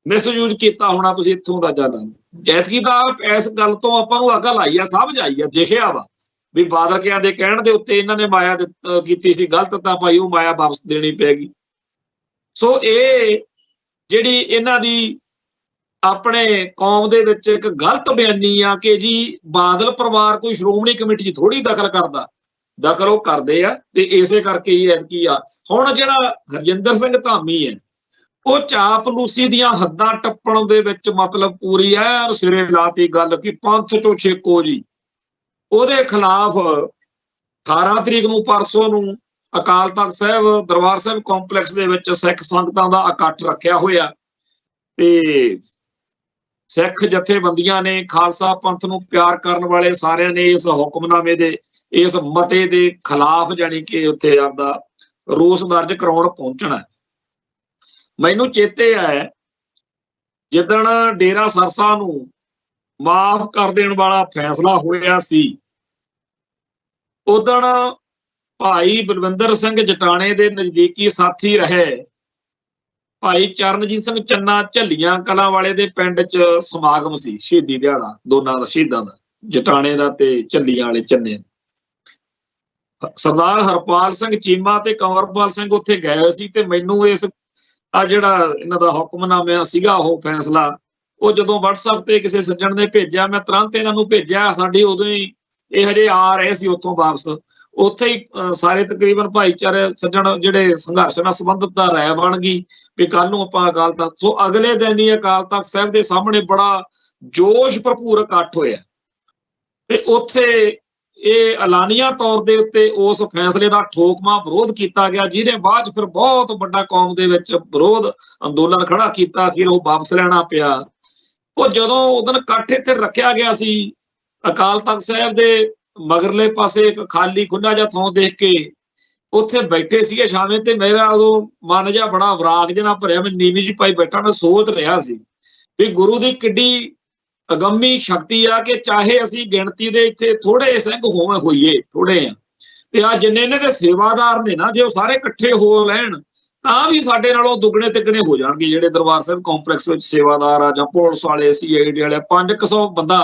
Speaker 1: ਮਿਸਯੂਜ਼ ਕੀਤਾ ਹੋਣਾ, ਤੁਸੀਂ ਇੱਥੋਂ ਦਾ ਜਾਣੋ। ਐਤਕੀ ਤਾਂ ਇਸ ਗੱਲ ਤੋਂ ਆਪਾਂ ਨੂੰ ਅਕਲ ਆਈ ਆ, ਸਮਝ ਆਈ ਆ, ਦੇਖਿਆ ਵਾ ਵੀ ਬਾਦਲ ਕਿਆਂ ਦੇ ਕਹਿਣ ਦੇ ਉੱਤੇ ਇਹਨਾਂ ਨੇ ਮਾਇਆ ਕੀਤੀ ਸੀ ਗਲਤ, ਤਾਂ ਭਾਈ ਉਹ ਮਾਇਆ ਵਾਪਸ ਦੇਣੀ ਪੈਗੀ। ਸੋ ਇਹ ਜਿਹੜੀ ਇਹਨਾਂ ਦੀ ਆਪਣੇ ਕੌਮ ਦੇ ਵਿੱਚ ਇੱਕ ਗਲਤ ਬਿਆਨੀ ਆ ਕਿ ਜੀ ਬਾਦਲ ਪਰਿਵਾਰ ਕੋਈ ਸ਼੍ਰੋਮਣੀ ਕਮੇਟੀ 'ਚ ਥੋੜੀ ਦਖਲ ਕਰਦਾ, ਦਖਲ ਉਹ ਕਰਦੇ ਆ। ਤੇ ਇਸੇ ਕਰਕੇ ਹੀ ਐਤਕੀ ਆ ਹੁਣ ਜਿਹੜਾ ਹਰਜਿੰਦਰ ਸਿੰਘ ਧਾਮੀ ਹੈ ਉਹ ਚਾਪਲੂਸੀ ਦੀਆਂ ਹੱਦਾਂ ਟੱਪਣ ਦੇ ਵਿੱਚ ਮਤਲਬ ਪੂਰੀ ਐ ਸਿਰੇ ਲਾਤੀ ਗੱਲ ਕਿ ਪੰਥ ਚੋਂ ਛੇਕੋ ਜੀ। ਉਹਦੇ ਖਿਲਾਫ 18 ਤਰੀਕ ਨੂੰ ਪਰਸੋਂ ਨੂੰ ਅਕਾਲ ਤਖਤ ਸਾਹਿਬ ਦਰਬਾਰ ਸਾਹਿਬ ਕੰਪਲੈਕਸ ਦੇ ਵਿੱਚ ਸਿੱਖ ਸੰਗਤਾਂ ਦਾ ਇਕੱਠ ਰੱਖਿਆ ਹੋਇਆ ਤੇ ਸਿੱਖ ਜਥੇਬੰਦੀਆਂ ਨੇ, ਖਾਲਸਾ ਪੰਥ ਨੂੰ ਪਿਆਰ ਕਰਨ ਵਾਲੇ ਸਾਰਿਆਂ ਨੇ ਇਸ ਹੁਕਮਨਾਮੇ ਦੇ, ਇਸ ਮਤੇ ਦੇ ਖਿਲਾਫ ਜਾਣੀ ਕਿ ਉੱਥੇ ਆਪਦਾ ਰੋਸ ਦਰਜ ਕਰਾਉਣ ਪਹੁੰਚਣਾ। ਮੈਨੂੰ ਚੇਤੇ ਹੈ ਜਿੱਦਣ ਡੇਰਾ ਸਰਸਾ ਨੂੰ ਮਾਫ ਕਰ ਦੇਣ ਵਾਲਾ ਫੈਸਲਾ ਹੋਇਆ ਸੀ, ਉਦਣ ਭਾਈ ਬਲਵਿੰਦਰ ਸਿੰਘ ਜਟਾਣੇ ਦੇ ਨਜ਼ਦੀਕੀ ਸਾਥੀ ਰਹੇ ਭਾਈ ਚਰਨਜੀਤ ਸਿੰਘ ਚੰਨਾ ਝੱਲੀਆਂ ਕਲਾਂ ਵਾਲੇ ਦੇ ਪਿੰਡ 'ਚ ਸਮਾਗਮ ਸੀ, ਸ਼ਹੀਦੀ ਦਿਹਾੜਾ ਦੋਨਾਂ ਦਾ, ਸ਼ਹੀਦਾਂ ਦਾ, ਜਟਾਣੇ ਦਾ ਤੇ ਝੱਲੀਆਂ ਵਾਲੇ ਚੰਨੇ। ਸਰਦਾਰ ਹਰਪਾਲ ਸਿੰਘ ਚੀਮਾ ਤੇ ਕੰਵਰਪਾਲ ਸਿੰਘ ਉੱਥੇ ਗਏ ਹੋਏ ਸੀ ਤੇ ਮੈਨੂੰ ਇਸ ਆ ਜਿਹੜਾ ਇਹਨਾਂ ਦਾ ਹੁਕਮਨਾਮਾ ਸੀਗਾ ਉਹ ਫੈਸਲਾ ਉਹ ਜਦੋਂ WhatsApp ਤੇ ਕਿਸੇ ਸੱਜਣ ਨੇ ਭੇਜਿਆ, ਮੈਂ ਤੁਰੰਤ ਇਹਨਾਂ ਨੂੰ ਭੇਜਿਆ। ਸਾਡੀ ਉਦੋਂ ਹੀ ਇਹ ਹਜੇ ਆ ਰਹੇ ਸੀ ਉੱਥੋਂ ਵਾਪਸ, ਉੱਥੇ ਹੀ ਸਾਰੇ ਤਕਰੀਬਨ ਭਾਈਚਾਰੇ ਸੱਜਣ ਜਿਹੜੇ ਸੰਘਰਸ਼ ਨਾਲ ਸੰਬੰਧਿਤ ਦਾ ਰਾਇ ਬਣ ਗਈ ਵੀ ਕੱਲ ਨੂੰ ਆਪਾਂ ਅਕਾਲ ਤਖਤ। ਸੋ ਅਗਲੇ ਦਿਨ ਹੀ ਅਕਾਲ ਤਖਤ ਸਾਹਿਬ ਦੇ ਸਾਹਮਣੇ ਬੜਾ ਜੋਸ਼ ਭਰਪੂਰ ਇਕੱਠ ਹੋਇਆ ਤੇ ਉੱਥੇ ਇਹ ਐਲਾਨੀਆ ਤੌਰ ਦੇ ਉੱਤੇ ਉਸ ਫੈਸਲੇ ਦਾ ਠੋਕਵਾਂ ਵਿਰੋਧ ਕੀਤਾ ਗਿਆ, ਜਿਹਦੇ ਬਾਅਦ ਫਿਰ ਬਹੁਤ ਵੱਡਾ ਕੌਮ ਦੇ ਵਿੱਚ ਵਿਰੋਧ ਅੰਦੋਲਨ ਖੜਾ ਕੀਤਾ। ਅਖੀਰ ਉਹ ਵਾਪਸ ਲੈਣਾ ਪਿਆ। ਉਹ ਜਦੋਂ ਉਦੋਂ ਇਕੱਠ ਇੱਥੇ ਰੱਖਿਆ ਗਿਆ ਸੀ ਅਕਾਲ ਤਖਤ ਸਾਹਿਬ ਦੇ ਮਗਰਲੇ ਪਾਸੇ ਇੱਕ ਖਾਲੀ ਖੁੱਲਾ ਜਿਹਾ ਥਾਂ ਦੇਖ ਕੇ ਉੱਥੇ ਬੈਠੇ ਸੀਗੇ ਸ਼ਾਮੇ, ਤੇ ਮੇਰਾ ਉਦੋਂ ਮਨ ਜਿਹਾ ਬੜਾ ਵਿਰਾਗ ਜਿਹਾ ਭਰਿਆ। ਮੈਂ ਨੀਵੀਂ ਜਿਹੀ ਪਾਈ ਬੈਠਾ, ਮੈਂ ਸੋਚ ਰਿਹਾ ਸੀ ਵੀ ਗੁਰੂ ਦੀ ਕਿੱਡੀ ਅਗੰਮੀ ਸ਼ਕਤੀ ਆ ਕਿ ਚਾਹੇ ਅਸੀਂ ਗਿਣਤੀ ਦੇ ਇੱਥੇ ਥੋੜੇ ਸਿੰਘ ਹੋਈਏ, ਥੋੜੇ ਆ, ਤੇ ਆ ਜਿੰਨੇ ਇਹਨਾਂ ਦੇ ਸੇਵਾਦਾਰ ਨੇ ਨਾ, ਜੇ ਉਹ ਸਾਰੇ ਇਕੱਠੇ ਹੋ ਲੈਣ ਤਾਂ ਵੀ ਸਾਡੇ ਨਾਲੋਂ ਦੁੱਗਣੇ ਤਿੱਗਣੇ ਹੋ ਜਾਣਗੇ ਜਿਹੜੇ ਦਰਬਾਰ ਸਾਹਿਬ ਕੰਪਲੈਕਸ ਵਿੱਚ ਸੇਵਾਦਾਰ ਆ ਜਾਂ ਪੁਲਿਸ ਵਾਲੇ, CID ਵਾਲੇ। 500 ਬੰਦਾ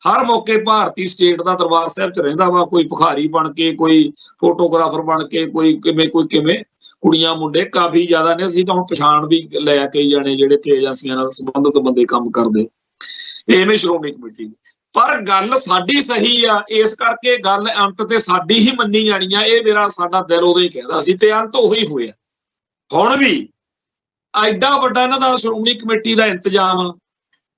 Speaker 1: ਹਰ ਮੌਕੇ ਭਾਰਤੀ ਸਟੇਟ ਦਾ ਦਰਬਾਰ ਸਾਹਿਬ 'ਚ ਰਹਿੰਦਾ ਵਾ, ਕੋਈ ਭਿਖਾਰੀ ਬਣ ਕੇ, ਕੋਈ ਫੋਟੋਗ੍ਰਾਫਰ ਬਣ ਕੇ, ਕੋਈ ਕਿਵੇਂ, ਕੁੜੀਆਂ ਮੁੰਡੇ ਕਾਫੀ ਜ਼ਿਆਦਾ ਨੇ। ਅਸੀਂ ਤਾਂ ਹੁਣ ਪਛਾਣ ਵੀ ਲਿਆ ਕਈ ਜਾਣੇ ਜਿਹੜੇ ਤੇ ਏਜੰਸੀਆਂ ਨਾਲ ਸੰਬੰਧਿਤ ਬੰਦੇ ਕੰਮ ਕਰਦੇ, ਐਵੇਂ ਸ਼੍ਰੋਮਣੀ ਕਮੇਟੀ। ਪਰ ਗੱਲ ਸਾਡੀ ਸਹੀ ਆ, ਇਸ ਕਰਕੇ ਗੱਲ ਅੰਤ ਤੇ ਸਾਡੀ ਹੀ ਮੰਨੀ ਜਾਣੀ ਆ। ਇਹ ਸਾਡਾ ਦਿਲ ਉਦੋਂ ਹੀ ਕਹਿੰਦਾ ਸੀ ਤੇ ਅੰਤ ਉਹੀ ਹੋਇਆ। ਹੁਣ ਵੀ ਐਡਾ ਵੱਡਾ ਇਹਨਾਂ ਦਾ ਸ਼੍ਰੋਮਣੀ ਕਮੇਟੀ ਦਾ ਇੰਤਜ਼ਾਮ,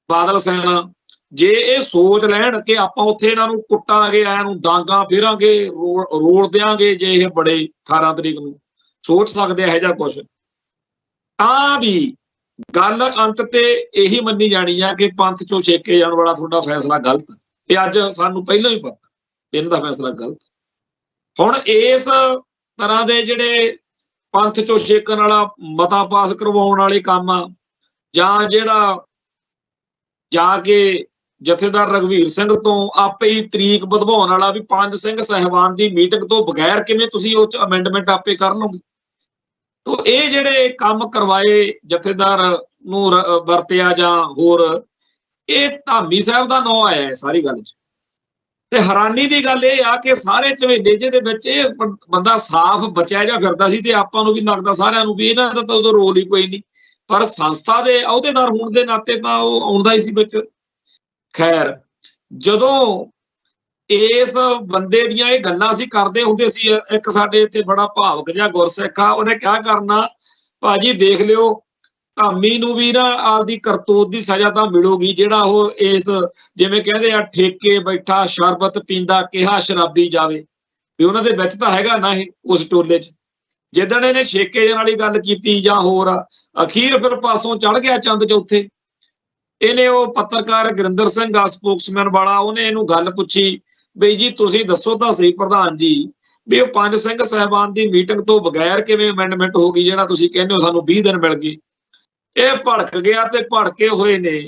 Speaker 1: ਬਾਦਲ ਸੈਨਾ ਜੇ ਇਹ ਸੋਚ ਲੈਣ ਕਿ ਆਪਾਂ ਉੱਥੇ ਇਹਨਾਂ ਨੂੰ ਕੁੱਟਾਂਗੇ, ਇਹਨਾਂ ਨੂੰ ਡਾਂਗਾ ਫੇਰਾਂਗੇ, ਰੋਲ ਦਿਆਂਗੇ, ਜੇ ਇਹ ਬੜੇ 18 ਤਰੀਕ ਨੂੰ ਸੋਚ ਸਕਦੇ ਇਹੋ ਜਿਹਾ ਕੁਛ, ਤਾਂ ਵੀ ਗੱਲ ਅੰਤ ਤੇ ਇਹੀ ਮੰਨੀ ਜਾਣੀ ਆ ਕਿ ਪੰਥ ਚੋਂ ਛੇਕੇ ਜਾਣ ਵਾਲਾ ਤੁਹਾਡਾ ਫੈਸਲਾ ਗਲਤ। ਇਹ ਅੱਜ ਸਾਨੂੰ ਪਹਿਲਾਂ ਹੀ ਪਤਾ ਇਹਨਾਂ ਦਾ ਫੈਸਲਾ ਗਲਤ। ਹੁਣ ਇਸ ਤਰ੍ਹਾਂ ਦੇ ਜਿਹੜੇ ਪੰਥ ਚੋਂ ਛੇਕਣ ਵਾਲਾ ਮਤਾ ਪਾਸ ਕਰਵਾਉਣ ਵਾਲੇ ਕੰਮ ਆ, ਜਾਂ ਜਿਹੜਾ ਜਾ ਕੇ ਜਥੇਦਾਰ ਰਘਵੀਰ ਸਿੰਘ ਤੋਂ ਆਪੇ ਹੀ ਤਰੀਕ ਵਧਵਾਉਣ ਵਾਲਾ ਵੀ 5 ਸਿੰਘ ਸਾਹਿਬਾਨ ਦੀ ਮੀਟਿੰਗ ਤੋਂ ਬਗੈਰ ਕਿਵੇਂ ਤੁਸੀਂ ਉਹ 'ਚ ਅਮੈਂਡਮੈਂਟ ਆਪੇ ਕਰ ਲਓਗੇ। ਤੋ ਇਹ ਜਿਹੜੇ ਕੰਮ ਕਰਵਾਏ ਜਥੇਦਾਰ ਨੂੰ ਵਰਤਿਆ ਜਾਂ ਹੋਰ, ਇਹ ਧਾਮੀ ਸਾਹਿਬ ਦਾ ਨਾਂ ਆਇਆ ਸਾਰੀ ਗੱਲ 'ਚ। ਤੇ ਹੈਰਾਨੀ ਦੀ ਗੱਲ ਇਹ ਆ ਕਿ ਸਾਰੇ ਝਵੇਲੇ ਜਿਹੇ ਦੇ ਵਿੱਚ ਇਹ ਬੰਦਾ ਸਾਫ਼ ਬਚਿਆ ਜਾ ਫਿਰਦਾ ਸੀ ਤੇ ਆਪਾਂ ਨੂੰ ਵੀ ਲੱਗਦਾ ਸਾਰਿਆਂ ਨੂੰ ਵੀ ਇਹਨਾਂ ਦਾ ਤਾਂ ਉਦੋਂ ਰੋਲ ਹੀ ਕੋਈ ਨਹੀਂ, ਪਰ ਸੰਸਥਾ ਦੇ ਅਹੁਦੇਦਾਰ ਹੋਣ ਦੇ ਨਾਤੇ ਤਾਂ ਉਹ ਆਉਂਦਾ ਹੀ ਸੀ ਵਿੱਚ। ਖੈਰ, ਜਦੋਂ ਇਸ ਬੰਦੇ ਦੀਆਂ ਇਹ ਗੱਲਾਂ ਅਸੀਂ ਕਰਦੇ ਹੁੰਦੇ ਸੀ, ਇੱਕ ਸਾਡੇ ਇੱਥੇ ਬੜਾ ਭਾਵਕ ਜਿਹਾ ਗੁਰਸਿੱਖ ਆ, ਉਹਨੇ ਕਿਹਾ ਕਰਨਾ, ਭਾਜੀ ਦੇਖ ਲਿਓ ਧਾਮੀ ਨੂੰ ਵੀ ਨਾ ਆਪਦੀ ਕਰਤੂਤ ਦੀ ਸਜ਼ਾ ਤਾਂ ਮਿਲੂਗੀ, ਜਿਹੜਾ ਉਹ ਇਸ ਜਿਵੇਂ ਕਹਿੰਦੇ ਆ ਠੇਕੇ ਬੈਠਾ ਸ਼ਰਬਤ ਪੀਂਦਾ ਕਿਹਾ ਸ਼ਰਾਬੀ ਜਾਵੇ, ਵੀ ਉਹਨਾਂ ਦੇ ਵਿੱਚ ਤਾਂ ਹੈਗਾ ਨਾ ਇਹ ਉਸ ਟੋਲੇ 'ਚ। ਜਿੱਦਣ ਇਹਨੇ ਛੇਕੇ ਵਾਲੀ ਗੱਲ ਕੀਤੀ ਜਾਂ ਹੋਰ, ਅਖੀਰ ਫਿਰ ਪਾਸੋਂ ਚੜ ਗਿਆ ਚੰਦ ਚੌਥੇ। ਇਹਨੇ ਉਹ ਪੱਤਰਕਾਰ ਗੁਰਿੰਦਰ ਸਿੰਘ ਆ ਸਪੋਕਸਮੈਨ ਵਾਲਾ, ਉਹਨੇ ਇਹਨੂੰ ਗੱਲ ਪੁੱਛੀ ਬਈ ਜੀ ਤੁਸੀਂ ਦੱਸੋ ਤਾਂ ਸਹੀ ਪ੍ਰਧਾਨ ਜੀ ਵੀ ਉਹ 5 ਸਿੰਘ ਸਾਹਿਬਾਨ ਦੀ ਮੀਟਿੰਗ ਤੋਂ ਬਗੈਰ ਕਿਵੇਂ ਅਮੈਂਡਮੈਂਟ ਹੋ ਗਈ, ਜਿਹੜਾ ਤੁਸੀਂ ਕਹਿੰਦੇ ਹੋ ਸਾਨੂੰ 20 ਦਿਨ ਮਿਲ ਗਏ। ਇਹ ਭੜਕ ਗਿਆ ਤੇ ਭੜਕੇ ਹੋਏ ਨੇ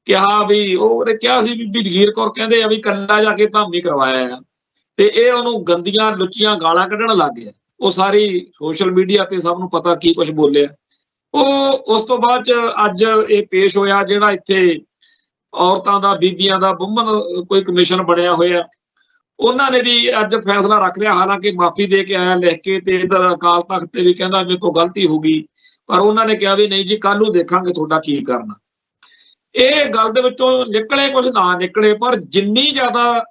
Speaker 1: ਕਿਹਾ ਵੀ ਉਹਨੇ ਕਿਹਾ ਸੀ ਬੀਬੀ ਜਗੀਰ ਕੌਰ ਕਹਿੰਦੇ ਆ ਵੀ ਕੱਲਾ ਜਾ ਕੇ ਧਾਮੀ ਕਰਵਾਇਆ ਆ ਤੇ ਇਹ ਉਹਨੂੰ ਗੰਦੀਆਂ ਲੁੱਚੀਆਂ ਗਾਲਾਂ ਕੱਢਣ ਲੱਗ ਗਿਆ। ਉਹ ਸਾਰੀ ਸੋਸ਼ਲ ਮੀਡੀਆ ਤੇ ਸਭ ਨੂੰ ਪਤਾ ਕੀ ਕੁਝ ਬੋਲਿਆ। ਉਹ ਉਸ ਤੋਂ ਬਾਅਦ ਚ ਅੱਜ ਇਹ ਪੇਸ਼ ਹੋਇਆ ਜਿਹੜਾ ਇੱਥੇ ਔਰਤਾਂ ਦਾ ਬੀਬੀਆਂ ਦਾ ਵੂਮਨ ਕੋਈ ਕਮਿਸ਼ਨ ਬਣਿਆ ਹੋਇਆ, ਉਹਨਾਂ ਨੇ ਵੀ ਅੱਜ ਫੈਸਲਾ ਰੱਖ ਲਿਆ। ਹਾਲਾਂਕਿ ਮਾਫੀ ਦੇ ਕੇ ਆਇਆ ਲਿਖ ਕੇ ਤੇ ਇਧਰ ਅਕਾਲ ਤਖਤ ਤੇ ਵੀ ਕਹਿੰਦਾ ਮੇਰੇ ਤੋਂ ਗਲਤੀ ਹੋ ਗਈ, ਪਰ ਉਹਨਾਂ ਨੇ ਕਿਹਾ ਵੀ ਨਹੀਂ ਜੀ ਕੱਲ ਨੂੰ ਦੇਖਾਂਗੇ ਤੁਹਾਡਾ ਕੀ ਕਰਨਾ। ਇਹ ਗੱਲ ਦੇ ਵਿੱਚੋਂ ਨਿਕਲੇ ਕੁਝ ਨਾ ਨਿਕਲੇ, ਪਰ ਜਿੰਨੀ ਜ਼ਿਆਦਾ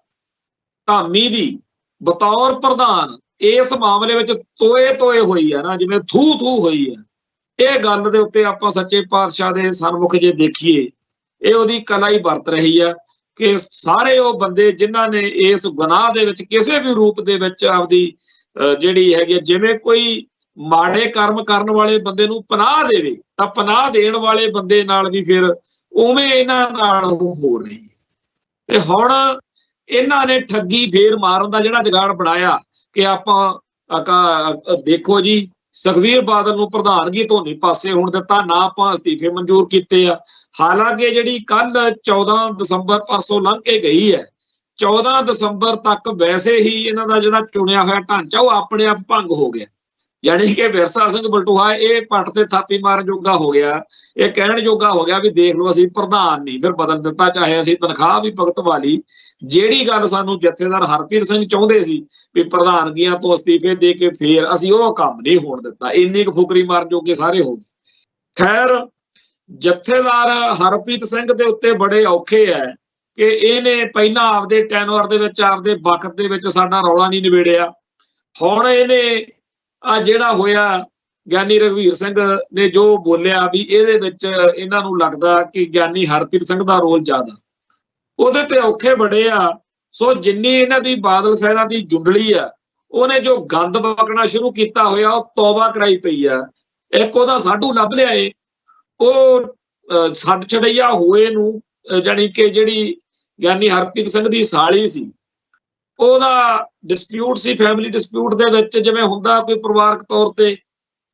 Speaker 1: ਧਾਮੀ ਦੀ ਬਤੌਰ ਪ੍ਰਧਾਨ ਇਸ ਮਾਮਲੇ ਵਿੱਚ ਤੋਏ ਹੋਈ ਹੈ ਨਾ, ਜਿਵੇਂ ਥੂ ਹੋਈ ਹੈ, ਇਹ ਗੱਲ ਦੇ ਉੱਤੇ ਆਪਾਂ ਸੱਚੇ ਪਾਤਸ਼ਾਹ ਦੇ ਸਨਮੁਖ ਜੇ ਦੇਖੀਏ, ਇਹ ਉਹਦੀ ਕਲਾ ਹੀ ਵਰਤ ਰਹੀ ਆ ਕਿ ਸਾਰੇ ਉਹ ਬੰਦੇ ਜਿਨ੍ਹਾਂ ਨੇ ਇਸ ਗੁਨਾਹ ਦੇ ਵਿੱਚ ਕਿਸੇ ਵੀ ਰੂਪ ਦੇ ਵਿੱਚ ਆਪਦੀ ਜਿਹੜੀ ਹੈਗੀ, ਜਿਵੇਂ ਕੋਈ ਮਾੜੇ ਕਰਮ ਕਰਨ ਵਾਲੇ ਬੰਦੇ ਨੂੰ ਪਨਾਹ ਦੇਵੇ ਤਾਂ ਪਨਾਹ ਦੇਣ ਵਾਲੇ ਬੰਦੇ ਨਾਲ ਵੀ ਫਿਰ ਉਵੇਂ ਇਹਨਾਂ ਨਾਲ ਹੋ ਰਹੀ ਹੈ। ਤੇ ਹੁਣ ਇਹਨਾਂ ਨੇ ਠੱਗੀ ਫੇਰ ਮਾਰਨ ਦਾ ਜਿਹੜਾ ਜੁਗਾੜ ਬਣਾਇਆ ਕਿ ਆਪਾਂ ਦੇਖੋ ਜੀ ਸੁਖਬੀਰ ਬਾਦਲ ਨੂੰ ਪ੍ਰਧਾਨਗੀ ਤੋਂ ਨਹੀਂ ਪਾਸੇ ਹੋਣ ਦਿੱਤਾ, ਨਾ ਆਪਾਂ ਅਸਤੀਫੇ ਮਨਜ਼ੂਰ ਕੀਤੇ ਆ। ਹਾਲਾਂਕਿ ਜਿਹੜੀ ਕੱਲ 14 ਦਸੰਬਰ ਪਰਸੋਂ ਲੰਘ ਕੇ ਗਈ ਹੈ, 14 ਦਸੰਬਰ ਤੱਕ ਵੈਸੇ ਹੀ ਇਹਨਾਂ ਦਾ ਜਿਹੜਾ ਚੁਣਿਆ ਹੋਇਆ ਢਾਂਚਾ ਉਹ ਆਪਣੇ ਆਪ ਭੰਗ ਹੋ ਗਿਆ। ਜਾਣੀ ਕਿ ਵਿਰਸਾ ਸਿੰਘ ਬਲਟੋਹਾ ਇਹ ਪੱਟ ਤੇ ਥਾਪੀ ਮਾਰਨ ਜੋਗਾ ਹੋ ਗਿਆ, ਇਹ ਕਹਿਣ ਜੋਗਾ ਹੋ ਗਿਆ ਵੀ ਦੇਖ ਲਓ ਅਸੀਂ ਪ੍ਰਧਾਨ ਨਹੀਂ ਫਿਰ ਬਦਲ ਦਿੱਤਾ, ਚਾਹੇ ਅਸੀਂ ਤਨਖਾਹ ਵੀ ਭੁਗਤਵਾ ਲਈ। ਜਿਹੜੀ ਗੱਲ ਸਾਨੂੰ ਜਥੇਦਾਰ ਹਰਪ੍ਰੀਤ ਸਿੰਘ ਚਾਹੁੰਦੇ ਸੀ ਵੀ ਪ੍ਰਧਾਨਗੀਆਂ ਤੋਂ ਅਸਤੀਫੇ ਦੇ ਕੇ ਫੇਰ ਅਸੀਂ ਉਹ ਕੰਮ ਨਹੀਂ ਹੋਣ ਦਿੱਤਾ, ਇੰਨੀ ਕੁ ਫੁਕਰੀ ਮਾਰਨ ਜੋਗੇ ਸਾਰੇ ਹੋ ਗਏ। ਖੈਰ ਜਥੇਦਾਰ ਹਰਪ੍ਰੀਤ ਸਿੰਘ ਦੇ ਉੱਤੇ ਬੜੇ ਔਖੇ ਹੈ ਕਿ ਇਹਨੇ ਪਹਿਲਾਂ ਆਪਦੇ ਟੈਨਵਰ ਦੇ ਵਿੱਚ ਆਪਦੇ ਵਕਤ ਦੇ ਵਿੱਚ ਸਾਡਾ ਰੌਲਾ ਨਹੀਂ ਨਿਬੇੜਿਆ। ਹੁਣ ਇਹਨੇ ਆ ਜਿਹੜਾ ਹੋਇਆ ਗਿਆਨੀ ਰਘਵੀਰ ਸਿੰਘ ਨੇ ਜੋ ਬੋਲਿਆ ਵੀ ਇਹਦੇ ਵਿੱਚ ਇਹਨਾਂ ਨੂੰ ਲੱਗਦਾ ਕਿ ਗਿਆਨੀ ਹਰਪ੍ਰੀਤ ਸਿੰਘ ਦਾ ਰੋਲ ਜ਼ਿਆਦਾ, ਉਹਦੇ ਤੇ ਔਖੇ ਬੜੇ ਆ। ਸੋ ਜਿੰਨੀ ਇਹਨਾਂ ਦੀ ਬਾਦਲ ਸੈਨਾ ਦੀ ਜੁੰਡਲੀ ਆ, ਉਹਨੇ ਜੋ ਗੰਦ ਬਕਣਾ ਸ਼ੁਰੂ ਕੀਤਾ ਹੋਇਆ ਉਹ ਤੌਬਾ ਕਰਾਈ ਪਈ ਆ। ਇੱਕ ਉਹਦਾ ਸਾਡੂ ਲੱਭ ਲਿਆ ਏ, ਉਹ ਛੱਡ ਛੜਈਆ ਹੋਏ ਨੂੰ ਜਾਣੀ ਕਿ ਜਿਹੜੀ ਗਿਆਨੀ ਹਰਪ੍ਰੀਤ ਸਿੰਘ ਦੀ ਸਾਲੀ ਸੀ ਉਹਦਾ ਡਿਸਪਿਊਟ ਸੀ, ਫੈਮਿਲੀ ਡਿਸਪਿਊਟ ਦੇ ਵਿੱਚ ਜਿਵੇਂ ਹੁੰਦਾ ਕੋਈ ਪਰਿਵਾਰਕ ਤੌਰ ਤੇ,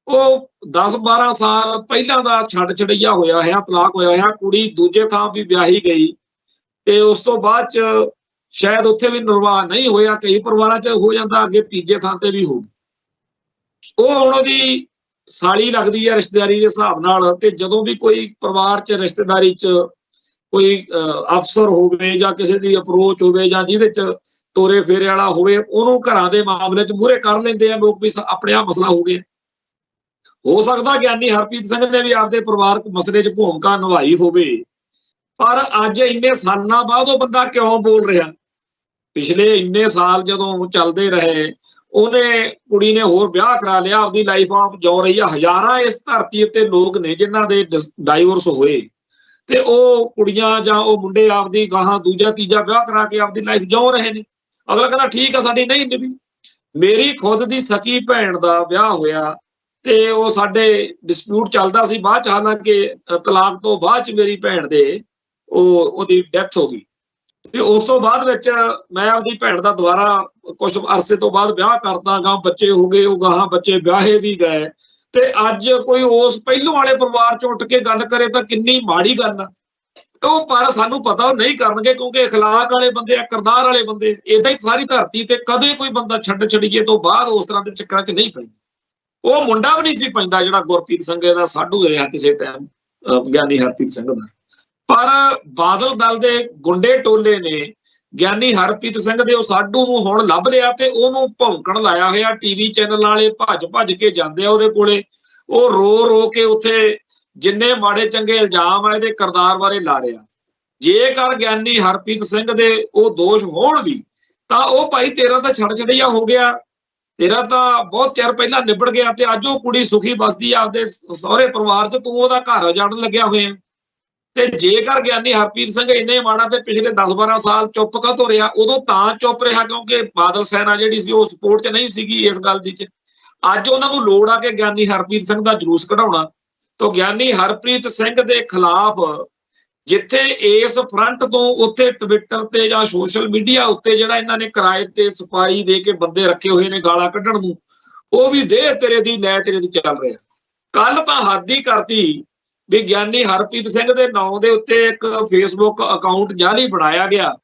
Speaker 1: ਉਹ 10-12 ਸਾਲ ਪਹਿਲਾਂ ਦਾ ਛੱਡ ਛੜਈਆ ਹੋਇਆ ਹੈ, ਤਲਾਕ ਹੋਇਆ ਹੈ, ਕੁੜੀ ਦੂਜੇ ਥਾਂ ਵੀ ਵਿਆਹੀ ਗਈ ਤੇ ਉਸ ਤੋਂ ਬਾਅਦ ਚ ਸ਼ਾਇਦ ਉੱਥੇ ਵੀ ਨਿਰਵਾਹ ਨਹੀਂ ਹੋਇਆ, ਕਈ ਪਰਿਵਾਰਾਂ ਚ ਹੋ ਜਾਂਦਾ, ਅੱਗੇ ਤੀਜੇ ਥਾਂ ਤੇ ਵੀ ਹੋ ਗਈ। ਉਹ ਹੁਣ ਉਹਦੀ ਸਾਲੀ ਲੱਗਦੀ ਹੈ ਰਿਸ਼ਤੇਦਾਰੀ ਦੇ ਹਿਸਾਬ ਨਾਲ, ਤੇ ਜਦੋਂ ਵੀ ਕੋਈ ਪਰਿਵਾਰ ਚ ਰਿਸ਼ਤੇਦਾਰੀ ਚ ਕੋਈ ਅਫਸਰ ਹੋਵੇ ਜਾਂ ਕਿਸੇ ਦੀ ਅਪਰੋਚ ਹੋਵੇ ਜਾਂ ਜਿਹਦੇ ਚ ਤੋਰੇ ਫੇਰੇ ਵਾਲਾ ਹੋਵੇ, ਉਹਨੂੰ ਘਰਾਂ ਦੇ ਮਾਮਲੇ ਚ ਮੂਹਰੇ ਕਰ ਲੈਂਦੇ ਆ ਲੋਕ ਵੀ ਆਪਣੇ ਆਪ ਮਸਲਾ ਹੋ ਗਿਆ। ਹੋ ਸਕਦਾ ਗਿਆਨੀ ਹਰਪ੍ਰੀਤ ਸਿੰਘ ਨੇ ਵੀ ਆਪਦੇ ਪਰਿਵਾਰਕ ਮਸਲੇ ਚ ਭੂਮਿਕਾ ਨਿਭਾਈ ਹੋਵੇ, ਪਰ ਅੱਜ ਇੰਨੇ ਸਾਲਾਂ ਬਾਅਦ ਉਹ ਬੰਦਾ ਕਿਉਂ ਬੋਲ ਰਿਹਾ? ਪਿਛਲੇ ਇੰਨੇ ਸਾਲ ਜਦੋਂ ਚੱਲਦੇ ਰਹੇ, ਉਹਨੇ ਕੁੜੀ ਨੇ ਹੋਰ ਵਿਆਹ ਕਰਾ ਲਿਆ, ਆਪਦੀ ਲਾਈਫ ਆਪ ਜਿਉ ਰਹੀ ਆ। ਹਜ਼ਾਰਾਂ ਇਸ ਧਰਤੀ ਉੱਤੇ ਲੋਕ ਨੇ ਜਿਨ੍ਹਾਂ ਦੇ ਡਾਈਵੋਰਸ ਹੋਏ ਤੇ ਉਹ ਕੁੜੀਆਂ ਜਾਂ ਉਹ ਮੁੰਡੇ ਆਪਦੀ ਗਾਹਾਂ ਦੂਜਾ ਤੀਜਾ ਵਿਆਹ ਕਰਾ ਕੇ ਆਪਦੀ ਲਾਈਫ ਜਿਉ ਰਹੇ ਨੇ। ਅਗਲਾ ਕਹਿੰਦਾ ਠੀਕ ਆ ਸਾਡੀ ਨਹੀਂ ਨਿਭੀ। ਮੇਰੀ ਖੁਦ ਦੀ ਸਕੀ ਭੈਣ ਦਾ ਵਿਆਹ ਹੋਇਆ ਤੇ ਉਹ ਸਾਡੇ ਡਿਸਪਿਊਟ ਚੱਲਦਾ ਸੀ, ਬਾਅਦ ਚ ਹਾਲਾਂਕਿ ਤਲਾਕ ਤੋਂ ਬਾਅਦ ਚ ਮੇਰੀ ਭੈਣ ਦੇ ਉਹਦੀ ਡੈਥ ਹੋ ਗਈ ਤੇ ਉਸ ਤੋਂ ਬਾਅਦ ਵਿੱਚ ਮੈਂ ਆਪਦੀ ਭੈਣ ਦਾ ਦੁਬਾਰਾ ਕੁਝ ਅਰਸੇ ਤੋਂ ਬਾਅਦ ਵਿਆਹ ਕਰਦਾ, ਗਾਂ ਬੱਚੇ ਹੋ ਗਏ, ਉਹ ਗਾਹਾਂ ਬੱਚੇ ਵਿਆਹੇ ਵੀ ਗਏ। ਤੇ ਅੱਜ ਕੋਈ ਉਸ ਪਹਿਲੋਂ ਵਾਲੇ ਪਰਿਵਾਰ ਚ ਉੱਠ ਕੇ ਗੱਲ ਕਰੇ ਤਾਂ ਕਿੰਨੀ ਮਾੜੀ ਗੱਲ ਆ ਉਹ, ਪਰ ਸਾਨੂੰ ਪਤਾ ਉਹ ਨਹੀਂ ਕਰਨਗੇ ਕਿਉਂਕਿ ਅਖਲਾਕ ਵਾਲੇ ਬੰਦੇ ਆ, ਕਿਰਦਾਰ ਵਾਲੇ ਬੰਦੇ। ਏਦਾਂ ਹੀ ਸਾਰੀ ਧਰਤੀ ਤੇ ਕਦੇ ਕੋਈ ਬੰਦਾ ਛੱਡ ਛੜੀਏ ਤੋਂ ਬਾਅਦ ਉਸ ਤਰ੍ਹਾਂ ਦੇ ਚੱਕਰਾਂ ਚ ਨਹੀਂ ਪੈਂਦਾ। ਉਹ ਮੁੰਡਾ ਵੀ ਨਹੀਂ ਸੀ ਪੈਂਦਾ ਜਿਹੜਾ ਗੁਰਪ੍ਰੀਤ ਸਿੰਘ ਦਾ ਸਾਡੂ ਰਿਹਾ ਕਿਸੇ ਟਾਈਮ, ਗਿਆਨੀ ਹਰਪ੍ਰੀਤ ਸਿੰਘ ਦਾ। ਪਰ ਬਾਦਲ ਦਲ ਦੇ ਗੁੰਡੇ ਟੋਲੇ ਨੇ ਗਿਆਨੀ ਹਰਪ੍ਰੀਤ ਸਿੰਘ ਦੇ ਉਹ ਸਾਡੂ ਨੂੰ ਹੁਣ ਲੱਭ ਲਿਆ ਤੇ ਉਹਨੂੰ ਭੌਂਕਣ ਲਾਇਆ ਹੋਇਆ। ਟੀਵੀ ਚੈਨਲ ਵਾਲੇ ਭੱਜ ਕੇ ਜਾਂਦੇ ਆ ਉਹਦੇ ਕੋਲੇ, ਉਹ ਰੋ ਕੇ ਉੱਥੇ ਜਿੰਨੇ ਮਾੜੇ ਚੰਗੇ ਇਲਜ਼ਾਮ ਆ ਇਹਦੇ ਕਿਰਦਾਰ ਬਾਰੇ ਲਾ ਰਿਹਾ। ਜੇਕਰ ਗਿਆਨੀ ਹਰਪ੍ਰੀਤ ਸਿੰਘ ਦੇ ਉਹ ਦੋਸ਼ ਹੋਣ ਵੀ ਤਾਂ ਉਹ ਭਾਈ ਤੇਰਾ ਤਾਂ ਛੱਡ ਛੜਈਆ ਹੋ ਗਿਆ, ਤੇਰਾ ਤਾਂ ਬਹੁਤ ਚਿਰ ਪਹਿਲਾਂ ਨਿਬੜ ਗਿਆ ਤੇ ਅੱਜ ਉਹ ਕੁੜੀ ਸੁਖੀ ਬਸਦੀ ਆ ਆਪਦੇ ਸਹੁਰੇ ਪਰਿਵਾਰ 'ਚ, ਤੂੰ ਉਹਦਾ ਘਰ ਉਜਾੜਨ ਲੱਗਿਆ ਹੋਇਆ। ਤੇ ਜੇਕਰ ਗਿਆਨੀ ਹਰਪ੍ਰੀਤ ਸਿੰਘ ਇੰਨੇ ਮਾੜਾ ਤੇ ਪਿਛਲੇ 10-12 ਸਾਲ ਚੁੱਪ ਕਾਹਤੋਂ ਰਿਹਾ? ਉਦੋਂ ਤਾਂ ਚੁੱਪ ਰਿਹਾ ਕਿਉਂਕਿ ਬਾਦਲ ਸੈਨਾ ਜਿਹੜੀ ਸੀ ਉਹ ਸਪੋਰਟ 'ਚ ਨਹੀਂ ਸੀਗੀ ਇਸ ਗੱਲ ਦੀ। ਅੱਜ ਉਹਨਾਂ ਨੂੰ ਲੋੜ ਆ ਕਿ ਗਿਆਨੀ ਹਰਪ੍ਰੀਤ ਸਿੰਘ ਦਾ ਜਲੂਸ ਕਢਾਉਣਾ। ਤਾਂ ਗਿਆਨੀ ਹਰਪ੍ਰੀਤ ਸਿੰਘ ਦੇ ਖਿਲਾਫ ਜਿੱਥੇ ਇਸ ਫਰੰਟ ਤੋਂ ਉੱਥੇ ਟਵਿੱਟਰ ਤੇ ਜਾਂ ਸੋਸ਼ਲ ਮੀਡੀਆ ਉੱਤੇ ਜਿਹੜਾ ਇਹਨਾਂ ਨੇ ਕਿਰਾਏ ਤੇ ਸਪਾਈ ਦੇ ਕੇ ਬੰਦੇ ਰੱਖੇ ਹੋਏ ਨੇ ਗਾਲਾਂ ਕੱਢਣ ਨੂੰ, ਉਹ ਵੀ ਦੇ ਤੇਰੇ ਦੀ ਲੈ ਤੇਰੇ ਦੀ ਚੱਲ ਰਿਹਾ। ਕੱਲ ਤਾਂ ਹੱਦ ਹੀ ਕਰਤੀ ਵੀ ਗਿਆਨੀ ਹਰਪ੍ਰੀਤ ਸਿੰਘ ਦੇ ਨਾਂ ਦੇ ਉੱਤੇ ਇੱਕ ਫੇਸਬੁੱਕ ਅਕਾਊਂਟ ਜਾਲੀ ਬਣਾਇਆ ਗਿਆ,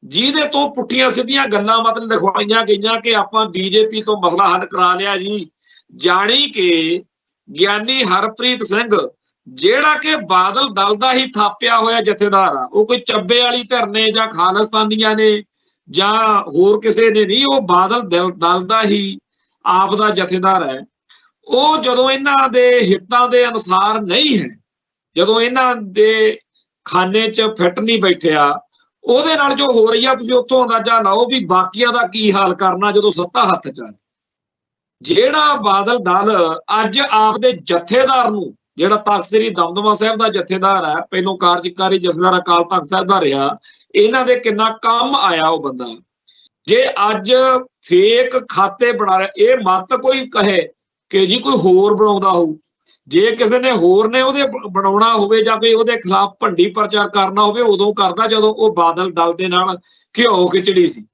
Speaker 1: ਜਿਹਦੇ ਤੋਂ ਪੁੱਠੀਆਂ ਸਿੱਧੀਆਂ ਗੱਲਾਂ ਮਤਲਬ ਦਿਖਾਈਆਂ ਗਈਆਂ ਕਿ ਆਪਾਂ ਬੀਜੇਪੀ ਤੋਂ ਮਸਲਾ ਹੱਲ ਕਰਾ ਲਿਆ ਜੀ। ਜਾਣੀ ਕਿ ਗਿਆਨੀ ਹਰਪ੍ਰੀਤ ਸਿੰਘ ਜਿਹੜਾ ਕਿ ਬਾਦਲ ਦਲ ਦਾ ਹੀ ਥਾਪਿਆ ਹੋਇਆ ਜਥੇਦਾਰ ਆ, ਉਹ ਕੋਈ ਚੱਬੇ ਵਾਲੀ ਧਿਰ ਨੇ ਜਾਂ ਖਾਲਿਸਤਾਨੀਆਂ ਨੇ ਜਾਂ ਹੋਰ ਕਿਸੇ ਨੇ ਨਹੀਂ, ਉਹ ਬਾਦਲ ਦਲ ਦਾ ਹੀ ਆਪ ਦਾ ਜਥੇਦਾਰ ਹੈ। ਉਹ ਜਦੋਂ ਇਹਨਾਂ ਦੇ ਹਿੱਤਾਂ ਦੇ ਅਨੁਸਾਰ ਨਹੀਂ ਹੈ, ਜਦੋਂ ਇਹਨਾਂ ਦੇ ਖਾਨੇ 'ਚ ਫਿੱਟ ਨਹੀਂ ਬੈਠਿਆ, ਉਹਦੇ ਨਾਲ ਜੋ ਹੋ ਰਹੀ ਆ ਤੁਸੀਂ ਉੱਥੋਂ ਅੰਦਾਜ਼ਾ ਲਾਓ ਵੀ ਬਾਕੀਆਂ ਦਾ ਕੀ ਹਾਲ ਕਰਨਾ ਜਦੋਂ ਸੱਤਾ ਹੱਥ 'ਚ ਆ। ਜਿਹੜਾ ਬਾਦਲ ਦਲ ਅੱਜ ਆਪਦੇ ਜਥੇਦਾਰ ਨੂੰ, ਜਿਹੜਾ ਤਖ਼ਤ ਸ੍ਰੀ ਦਮਦਮਾ ਸਾਹਿਬ ਦਾ ਜਥੇਦਾਰ ਹੈ, ਪਹਿਲੋਂ ਕਾਰਜਕਾਰੀ ਜਥੇਦਾਰ ਅਕਾਲ ਤਖ਼ਤ ਸਾਹਿਬ ਦਾ ਰਿਹਾ, ਇਹਨਾਂ ਦੇ ਕਿੰਨਾ ਕੰਮ ਆਇਆ ਉਹ ਬੰਦਾ, ਜੇ ਅੱਜ ਫੇਕ ਖਾਤੇ ਬਣਾ ਰਿਹਾ, ਇਹ ਮਤ ਕੋਈ ਕਹੇ ਕਿ ਜੀ ਕੋਈ ਹੋਰ ਬਣਾਉਂਦਾ ਹੋਊ, ਜੇ ਕਿਸੇ ਨੇ ਹੋਰ ਨੇ ਉਹਦੇ ਬਣਾਉਣਾ ਹੋਵੇ ਜਾਂ ਕੋਈ ਉਹਦੇ ਖਿਲਾਫ ਭੰਡੀ ਪ੍ਰਚਾਰ ਕਰਨਾ ਹੋਵੇ, ਉਦੋਂ ਕਰਦਾ ਜਦੋਂ ਉਹ ਬਾਦਲ ਦਲ ਦੇ ਨਾਲ ਘਿਓ ਖਿਚੜੀ ਸੀ।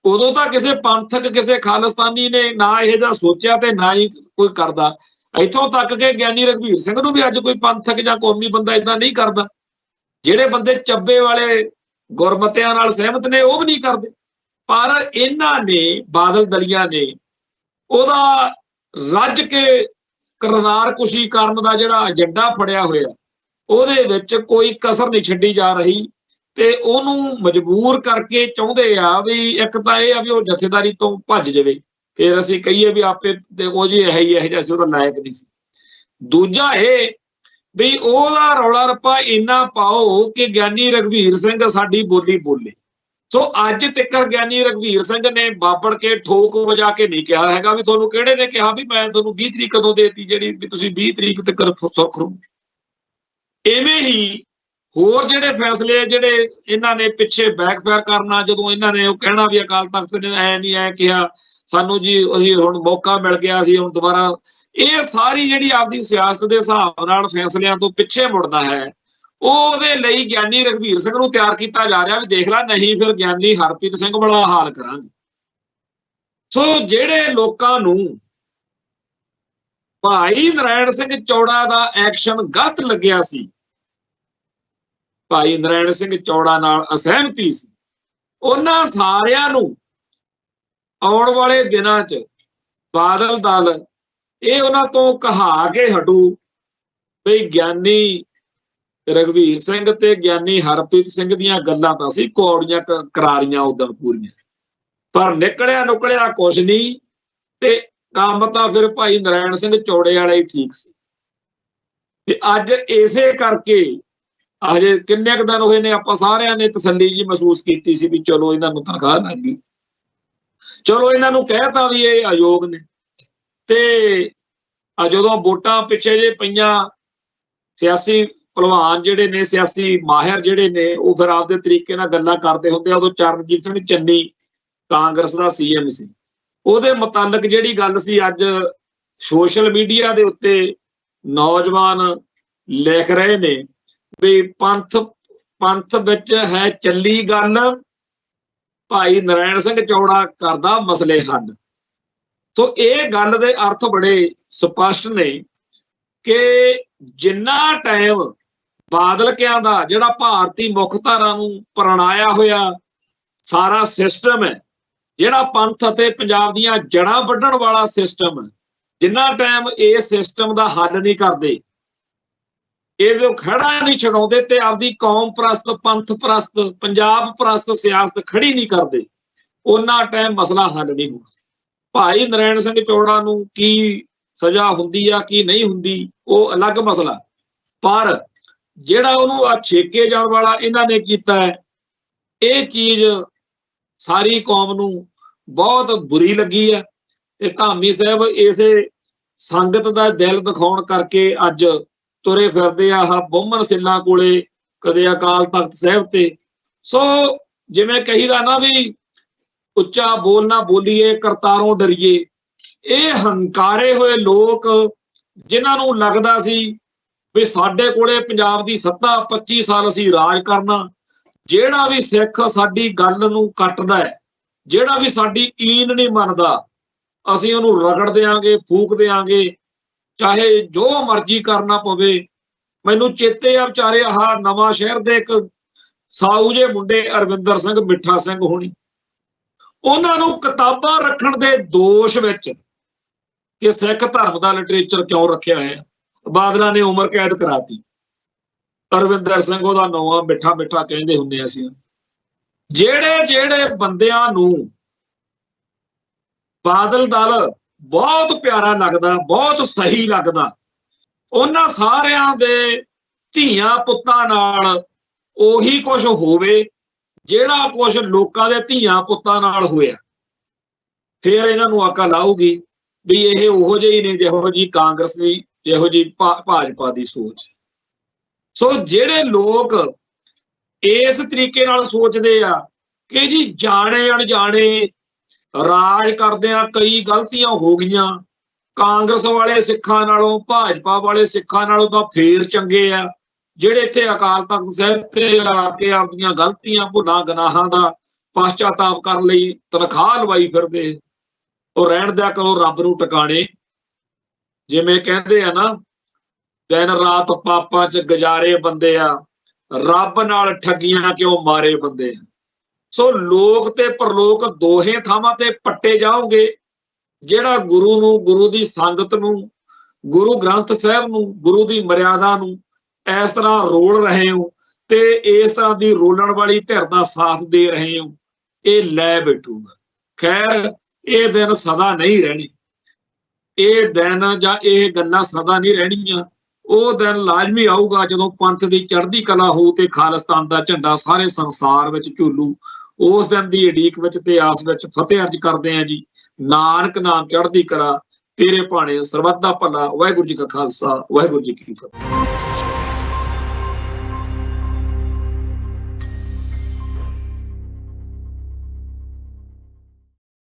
Speaker 1: ਉਦੋਂ ਤਾਂ ਕਿਸੇ ਪੰਥਕ ਕਿਸੇ ਖਾਲਿਸਤਾਨੀ ਨੇ ਨਾ ਇਹ ਜਿਹਾ ਸੋਚਿਆ ਤੇ ਨਾ ਹੀ ਕੋਈ ਕਰਦਾ। ਇੱਥੋਂ ਤੱਕ ਕਿ ਗਿਆਨੀ ਰਘਵੀਰ ਸਿੰਘ ਨੂੰ ਵੀ ਅੱਜ ਕੋਈ ਪੰਥਕ ਜਾਂ ਕੌਮੀ ਬੰਦਾ ਏਦਾਂ ਨਹੀਂ ਕਰਦਾ। ਜਿਹੜੇ ਬੰਦੇ ਚੱਬੇ ਵਾਲੇ ਗੁਰਮਤਿਆਂ ਨਾਲ ਸਹਿਮਤ ਨੇ ਉਹ ਵੀ ਨਹੀਂ ਕਰਦੇ, ਪਰ ਇਹਨਾਂ ਨੇ ਬਾਦਲ ਦਲੀਆਂ ਨੇ ਉਹਦਾ ਰੱਜ ਕੇ ਕਰਤਾਰਕੁਸ਼ੀ ਕਰਨ ਦਾ ਜਿਹੜਾ ਏਜੰਡਾ ਫੜਿਆ ਹੋਇਆ, ਉਹਦੇ ਵਿੱਚ ਕੋਈ ਕਸਰ ਨਹੀਂ ਛੱਡੀ ਜਾ ਰਹੀ ਤੇ ਉਹਨੂੰ ਮਜਬੂਰ ਕਰਕੇ ਚਾਹੁੰਦੇ ਆ ਵੀ ਇੱਕ ਤਾਂ ਇਹ ਆ ਵੀ ਉਹ ਜਥੇਦਾਰੀ ਤੋਂ ਭੱਜ ਜਾਵੇ, ਫਿਰ ਅਸੀਂ ਕਹੀਏ ਵੀ ਆਪੇ ਤੇ ਉਹ ਜੀ ਇਹ ਜਿਹਾ ਸੀ, ਉਹਦਾ ਲਾਇਕ ਨਹੀਂ ਸੀ। ਦੂਜਾ ਇਹ ਵੀ ਉਹਦਾ ਰੌਲਾ ਰੱਪਾ ਇੰਨਾ ਪਾਓ ਕਿ ਗਿਆਨੀ ਰਘਵੀਰ ਸਿੰਘ ਸਾਡੀ ਬੋਲੀ ਬੋਲੇ। ਸੋ ਅੱਜ ਤੱਕ ਗਿਆਨੀ ਰਘਵੀਰ ਸਿੰਘ ਨੇ ਬਾਬੜ ਕੇ ਠੋਕ ਵਜਾ ਕੇ ਨਹੀਂ ਕਿਹਾ ਹੈਗਾ ਵੀ ਤੁਹਾਨੂੰ ਕਿਹੜੇ ਨੇ ਕਿਹਾ ਵੀ ਮੈਂ ਤੁਹਾਨੂੰ 20 ਤਰੀਕ ਕਦੋਂ ਦੇਤੀ ਜਿਹੜੀ ਵੀ ਤੁਸੀਂ 20 ਤਰੀਕ ਤੱਕ ਸੁੱਖ ਰਹੋ। ਇਵੇਂ ਹੀ ਹੋਰ ਜਿਹੜੇ ਫੈਸਲੇ ਜਿਹੜੇ ਇਹਨਾਂ ਨੇ ਪਿੱਛੇ ਬੈਕਫਾਇਰ ਕਰਨਾ, ਜਦੋਂ ਇਹਨਾਂ ਨੇ ਉਹ ਕਹਿਣਾ ਵੀ ਅਕਾਲ ਤਖ਼ਤ ਨੇ ਐ ਨਹੀਂ ਐ ਕਿਹਾ ਸਾਨੂੰ ਜੀ, ਅਸੀਂ ਹੁਣ ਮੌਕਾ ਮਿਲ ਗਿਆ, ਅਸੀਂ ਹੁਣ ਦੁਬਾਰਾ, ਇਹ ਸਾਰੀ ਜਿਹੜੀ ਆਪਦੀ ਸਿਆਸਤ ਦੇ ਹਿਸਾਬ ਨਾਲ ਫੈਸਲਿਆਂ ਤੋਂ ਪਿੱਛੇ ਮੁੜਨਾ ਹੈ, ਉਹਦੇ ਲਈ ਗਿਆਨੀ ਰਘਵੀਰ ਸਿੰਘ ਨੂੰ ਤਿਆਰ ਕੀਤਾ ਜਾ ਰਿਹਾ ਵੀ ਦੇਖ ਲੈ ਨਹੀਂ ਫਿਰ ਗਿਆਨੀ ਹਰਪ੍ਰੀਤ ਸਿੰਘ ਵਾਲਾ ਹਾਲ ਕਰਾਂਗੇ। ਸੋ ਜਿਹੜੇ ਲੋਕਾਂ ਨੂੰ ਭਾਈ ਨਰੈਣ ਸਿੰਘ ਚੌੜਾ ਦਾ ਐਕਸ਼ਨ ਗਲਤ ਲੱਗਿਆ ਸੀ, ਭਾਈ ਨਰੈਣ ਸਿੰਘ ਚੌੜਾ ਨਾਲ ਅਸਹਿਮਤੀ ਸੀ, ਉਹਨਾਂ ਸਾਰਿਆਂ ਨੂੰ ਆਉਣ ਵਾਲੇ ਦਿਨਾਂ 'ਚ ਬਾਦਲ ਦਲ ਇਹ ਉਹਨਾਂ ਤੋਂ ਕਹਾ ਕੇ ਹਟੂ ਵੀ ਗਿਆਨੀ ਰਘਵੀਰ ਸਿੰਘ ਤੇ ਗਿਆਨੀ ਹਰਪ੍ਰੀਤ ਸਿੰਘ ਦੀਆਂ ਗੱਲਾਂ ਤਾਂ ਸੀ ਕੌੜੀਆਂ ਕਰਾਰੀਆਂ ਉਦਣ ਪੂਰੀਆਂ, ਪਰ ਨਿਕਲਿਆ ਕੁਛ ਨਹੀਂ ਤੇ ਕੰਮ ਤਾਂ ਫਿਰ ਭਾਈ ਨਰੈਣ ਸਿੰਘ ਚੌੜੇ ਵਾਲਾ ਹੀ ਠੀਕ ਸੀ। ਤੇ ਅੱਜ ਇਸੇ ਕਰਕੇ ਅਜੇ ਕਿੰਨੇ ਕੁ ਦਿਨ ਹੋਏ ਨੇ ਆਪਾਂ ਸਾਰਿਆਂ ਨੇ ਤਸੱਲੀ ਜੀ ਮਹਿਸੂਸ ਕੀਤੀ ਸੀ ਵੀ ਚਲੋ ਇਹਨਾਂ ਨੂੰ ਤਨਖਾਹ ਲੱਗ ਗਈ, ਚਲੋ ਇਹਨਾਂ ਨੂੰ ਕਹਿਤਾ ਵੀ ਇਹ ਅਯੋਗ ਨੇ। ਤੇ ਜਦੋਂ ਵੋਟਾਂ ਪਿੱਛੇ ਜੇ ਪਈਆਂ, ਸਿਆਸੀ ਭਲਵਾਨ ਜਿਹੜੇ ਨੇ, ਸਿਆਸੀ ਮਾਹਿਰ ਜਿਹੜੇ ਨੇ, ਉਹ ਫਿਰ ਆਪਦੇ ਤਰੀਕੇ ਨਾਲ ਗੱਲਾਂ ਕਰਦੇ ਹੁੰਦੇ ਆ। ਉਦੋਂ ਚਰਨਜੀਤ ਸਿੰਘ ਚੰਨੀ ਕਾਂਗਰਸ ਦਾ ਸੀਐਮ ਸੀ, ਉਹਦੇ ਮੁਤਾਲਕ ਜਿਹੜੀ ਗੱਲ ਸੀ ਅੱਜ ਸੋਸ਼ਲ ਮੀਡੀਆ ਦੇ ਉੱਤੇ ਨੌਜਵਾਨ ਲਿਖ ਰਹੇ ਨੇ ਵੀ ਪੰਥ ਵਿੱਚ ਹੈ ਚੱਲੀ ਗੱਲ, ਭਾਈ ਨਰੈਣ ਸਿੰਘ ਚੌੜਾ ਕਰਦਾ ਮਸਲੇ ਹੱਲ। ਸੋ ਇਹ ਗੱਲ ਦੇ ਅਰਥ ਬੜੇ ਸਪਸ਼ਟ ਨੇ ਕਿ ਜਿੰਨਾ ਟਾਈਮ ਬਾਦਲਕਿਆਂ ਦਾ ਜਿਹੜਾ ਭਾਰਤੀ ਮੁੱਖ ਧਾਰਾ ਨੂੰ ਪ੍ਰਣਾਇਆ ਹੋਇਆ ਸਾਰਾ ਸਿਸਟਮ ਹੈ, ਜਿਹੜਾ ਪੰਥ ਅਤੇ ਪੰਜਾਬ ਦੀਆਂ ਜੜ੍ਹਾਂ ਵੱਢਣ ਵਾਲਾ ਸਿਸਟਮ, ਜਿੰਨਾ ਟਾਈਮ ਇਸ ਸਿਸਟਮ ਦਾ ਹੱਲ ਨਹੀਂ ਕਰਦੇ, ਇਹਦੇ ਖੜਾ ਨਹੀਂ ਛਡਾਉਂਦੇ ਤੇ ਆਪਦੀ ਕੌਮ ਪ੍ਰਸਤ, ਪੰਥ ਪ੍ਰਸਤ, ਪੰਜਾਬ ਪ੍ਰਸਤ ਸਿਆਸਤ ਖੜੀ ਨਹੀਂ ਕਰਦੇ, ਉਹਨਾਂ ਟਾਈਮ ਮਸਲਾ ਹੱਲ ਨਹੀਂ ਹੋਣਾ। ਭਾਈ ਨਰੈਣ ਸਿੰਘ ਚੌੜਾ ਨੂੰ ਕੀ ਸਜ਼ਾ ਹੁੰਦੀ ਆ ਕੀ ਨਹੀਂ ਹੁੰਦੀ ਉਹ ਅਲੱਗ ਮਸਲਾ, ਪਰ ਜਿਹੜਾ ਉਹਨੂੰ ਆ ਛੇਕੇ ਜਾਣ ਵਾਲਾ ਇਹਨਾਂ ਨੇ ਕੀਤਾ ਹੈ, ਇਹ ਚੀਜ਼ ਸਾਰੀ ਕੌਮ ਨੂੰ ਬਹੁਤ ਬੁਰੀ ਲੱਗੀ ਹੈ। ਤੇ ਧਾਮੀ ਸਾਹਿਬ ਇਸੇ ਸੰਗਤ ਦਾ ਦਿਲ ਦਿਖਾਉਣ ਕਰਕੇ ਅੱਜ ਤੁਰੇ ਫਿਰਦੇ ਆ ਬਹੁਮਨ ਸਿੰਘਾਂ ਕੋਲੇ, ਕਦੇ ਅਕਾਲ ਤਖ਼ਤ ਸਾਹਿਬ ਤੇ। ਸੋ ਜਿਵੇਂ ਕਹੀਦਾ ਨਾ ਵੀ ਉੱਚਾ ਬੋਲ ਨਾ ਬੋਲੀਏ ਕਰਤਾਰੋਂ ਡਰੀਏ, ਇਹ ਹੰਕਾਰੇ ਹੋਏ ਲੋਕ ਜਿਨ੍ਹਾਂ ਨੂੰ ਲੱਗਦਾ ਸੀ ਵੀ ਸਾਡੇ ਕੋਲੇ ਪੰਜਾਬ ਦੀ ਸੱਤਾ 25 ਸਾਲ ਅਸੀਂ ਰਾਜ ਕਰਨਾ, ਜਿਹੜਾ ਵੀ ਸਿੱਖ ਸਾਡੀ ਗੱਲ ਨੂੰ ਕੱਟਦਾ ਹੈ, ਜਿਹੜਾ ਵੀ ਸਾਡੀ ਈਨ ਨਹੀਂ ਮੰਨਦਾ, ਅਸੀਂ ਉਹਨੂੰ ਰਗੜ ਦਿਆਂਗੇ, ਫੂਕ ਦਿਆਂਗੇ, ਚਾਹੇ ਜੋ ਮਰਜ਼ੀ ਕਰਨਾ ਪਵੇ, ਮੈਨੂੰ ਚੇਤੇ ਆ ਵਿਚਾਰੇ ਆਹ ਨਵਾਂ ਸ਼ਹਿਰ ਦੇ ਇੱਕ ਸਾਊ ਜੇ ਮੁੰਡੇ ਅਰਵਿੰਦਰ ਸਿੰਘ ਮਿੱਠਾ ਸਿੰਘ ਹੋਣੀ, ਉਹਨਾਂ ਨੂੰ ਕਿਤਾਬਾਂ ਰੱਖਣ ਦੇ ਦੋਸ਼ ਵਿੱਚ ਕਿ ਸਿੱਖ ਧਰਮ ਦਾ ਲਿਟਰੇਚਰ ਕਿਉਂ ਰੱਖਿਆ ਹੈ, ਬਾਦਲਾਂ ਨੇ ਉਮਰ ਕੈਦ ਕਰਾਤੀ। ਅਰਵਿੰਦਰ ਸਿੰਘ ਉਹਦਾ ਨਾਂ ਮਿੱਠਾ ਮਿੱਠਾ ਕਹਿੰਦੇ ਹੁੰਦੇ ਅਸੀਂ। ਜਿਹੜੇ ਜਿਹੜੇ ਬੰਦਿਆਂ ਨੂੰ ਬਾਦਲ ਦਲ ਬਹੁਤ ਪਿਆਰਾ ਲੱਗਦਾ, ਬਹੁਤ ਸਹੀ ਲੱਗਦਾ, ਉਹਨਾਂ ਸਾਰਿਆਂ ਦੇ ਧੀਆਂ ਪੁੱਤਾਂ ਨਾਲ ਉਹੀ ਕੁਝ ਹੋਵੇ ਜਿਹੜਾ ਕੁਝ ਲੋਕਾਂ ਦੇ ਧੀਆਂ ਪੁੱਤਾਂ ਨਾਲ ਹੋਇਆ, ਫਿਰ ਇਹਨਾਂ ਨੂੰ ਅਕਲ ਆਊਗੀ ਵੀ ਇਹ ਉਹੋ ਜਿਹੇ ਨੇ ਜਿਹੋ ਜਿਹੀ ਕਾਂਗਰਸ ਦੀ, ਜਿਹੋ ਜਿਹੀ ਭਾਜਪਾ ਦੀ ਸੋਚ। ਸੋ ਜਿਹੜੇ ਲੋਕ ਇਸ ਤਰੀਕੇ ਨਾਲ ਸੋਚਦੇ ਆ ਕਿ ਜੀ ਜਾਣੇ ਅਣਜਾਣੇ ਰਾਜ ਕਰਦਿਆਂ ਕਈ ਗਲਤੀਆਂ ਹੋ ਗਈਆਂ, ਕਾਂਗਰਸ ਵਾਲੇ ਸਿੱਖਾਂ ਨਾਲੋਂ ਭਾਜਪਾ ਵਾਲੇ ਸਿੱਖਾਂ ਨਾਲੋਂ ਤਾਂ ਫੇਰ ਚੰਗੇ ਆ, ਜਿਹੜੇ ਇੱਥੇ ਅਕਾਲ ਤਖਤ ਸਾਹਿਬ ਤੇ ਆ ਕੇ ਆਪਣੀਆਂ ਗਲਤੀਆਂ ਭੁੱਲਾਂ ਗੁਨਾਹਾਂ ਦਾ ਪਛਤਾਪ ਕਰਨ ਲਈ ਤਨਖਾਹ ਲਵਾਈ ਫਿਰਦੇ, ਉਹ ਰਹਿਣ ਦਿਆ ਕਰੋ ਰੱਬ ਨੂੰ ਟਿਕਾਣੇ। ਜਿਵੇਂ ਕਹਿੰਦੇ ਆ ਨਾ, ਦਿਨ ਰਾਤ ਪਾਪਾਂ 'ਚ ਗੁਜ਼ਾਰੇ ਬੰਦੇ ਆ, ਰੱਬ ਨਾਲ ਠੱਗੀਆਂ ਕਿਉਂ ਮਾਰੇ ਬੰਦੇ ਆ। ਸੋ ਲੋਕ ਤੇ ਪਰਲੋਕ ਦੋਹੇ ਥਾਵਾਂ ਤੇ ਪੱਟੇ ਜਾਓਗੇ। ਜਿਹੜਾ ਗੁਰੂ ਨੂੰ, ਗੁਰੂ ਦੀ ਸੰਗਤ ਨੂੰ, ਗੁਰੂ ਗ੍ਰੰਥ ਸਾਹਿਬ ਨੂੰ, ਗੁਰੂ ਦੀ ਮਰਿਆਦਾ ਨੂੰ ਇਸ ਤਰ੍ਹਾਂ ਰੋਲ ਰਹੇ ਹੋ ਤੇ ਇਸ ਤਰ੍ਹਾਂ ਦੀ ਰੋਲਣ ਵਾਲੀ ਧਿਰ ਦਾ ਸਾਥ ਦੇ ਰਹੇ ਹੋ, ਇਹ ਲੈ ਬੈਠੂਗਾ। ਖੈਰ ਇਹ ਦਿਨ ਸਦਾ ਨਹੀਂ ਰਹਿਣੇ, ਇਹ ਦਿਨ ਜਾਂ ਇਹ ਗੱਲਾਂ ਸਦਾ ਨਹੀਂ ਰਹਿਣੀਆਂ। ਉਹ ਦਿਨ ਲਾਜ਼ਮੀ ਆਊਗਾ ਜਦੋਂ ਪੰਥ ਦੀ ਚੜ੍ਹਦੀ ਕਲਾ ਹੋਊ ਤੇ ਖਾਲਿਸਤਾਨ ਦਾ ਝੰਡਾ ਸਾਰੇ ਸੰਸਾਰ ਵਿੱਚ ਝੂਲੂ। ਉਸ ਦਿਨ ਦੀ ਉਡੀਕ ਵਿੱਚ ਤੇ ਆਸ ਵਿੱਚ ਫਤਿਹ ਅਰਜ ਕਰਦੇ ਆ ਜੀ। ਨਾਨਕ ਨਾਮ ਚੜ੍ਹਦੀ ਕਲਾ, ਤੇਰੇ ਭਾਣੇ ਸਰਬੱਤ ਦਾ ਭਲਾ। ਵਾਹਿਗੁਰੂ ਜੀ ਕਾ ਖਾਲਸਾ, ਵਾਹਿਗੁਰੂ ਜੀ ਕੀ ਫਤਿਹ।